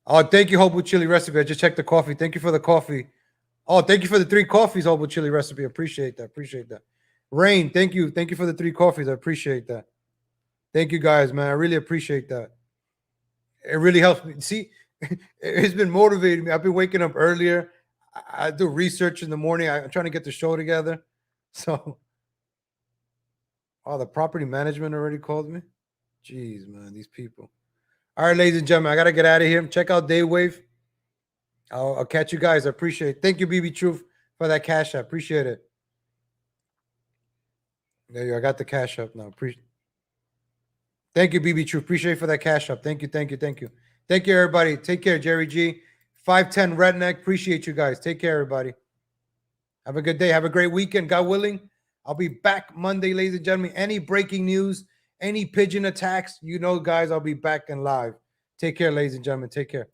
Oh, thank you, Hobo Chili Recipe. I just checked the coffee. Thank you for the coffee. Oh, thank you for the 3 coffees, Hobo Chili Recipe. Appreciate that. Appreciate that. Rain, thank you. Thank you for the 3 coffees. I appreciate that. Thank you guys, man. I really appreciate that. It really helps me. See, it's been motivating me. I've been waking up earlier. I do research in the morning. I'm trying to get the show together. So, oh, the property management already called me. Jeez, man, these people. All right, ladies and gentlemen, I got to get out of here. Check out Daywave. I'll catch you guys. I appreciate it. Thank you, BB Truth, for that cash app. Appreciate it. There you go. I got the cash up now. Thank you, BB Truth. Appreciate it for that cash up. Thank you, thank you, thank you. Thank you, everybody. Take care, Jerry G. 510 Redneck. Appreciate you guys. Take care, everybody. Have a good day. Have a great weekend. God willing, I'll be back Monday, ladies and gentlemen. Any breaking news, any pigeon attacks, you know, guys, I'll be back and live. Take care, ladies and gentlemen. Take care.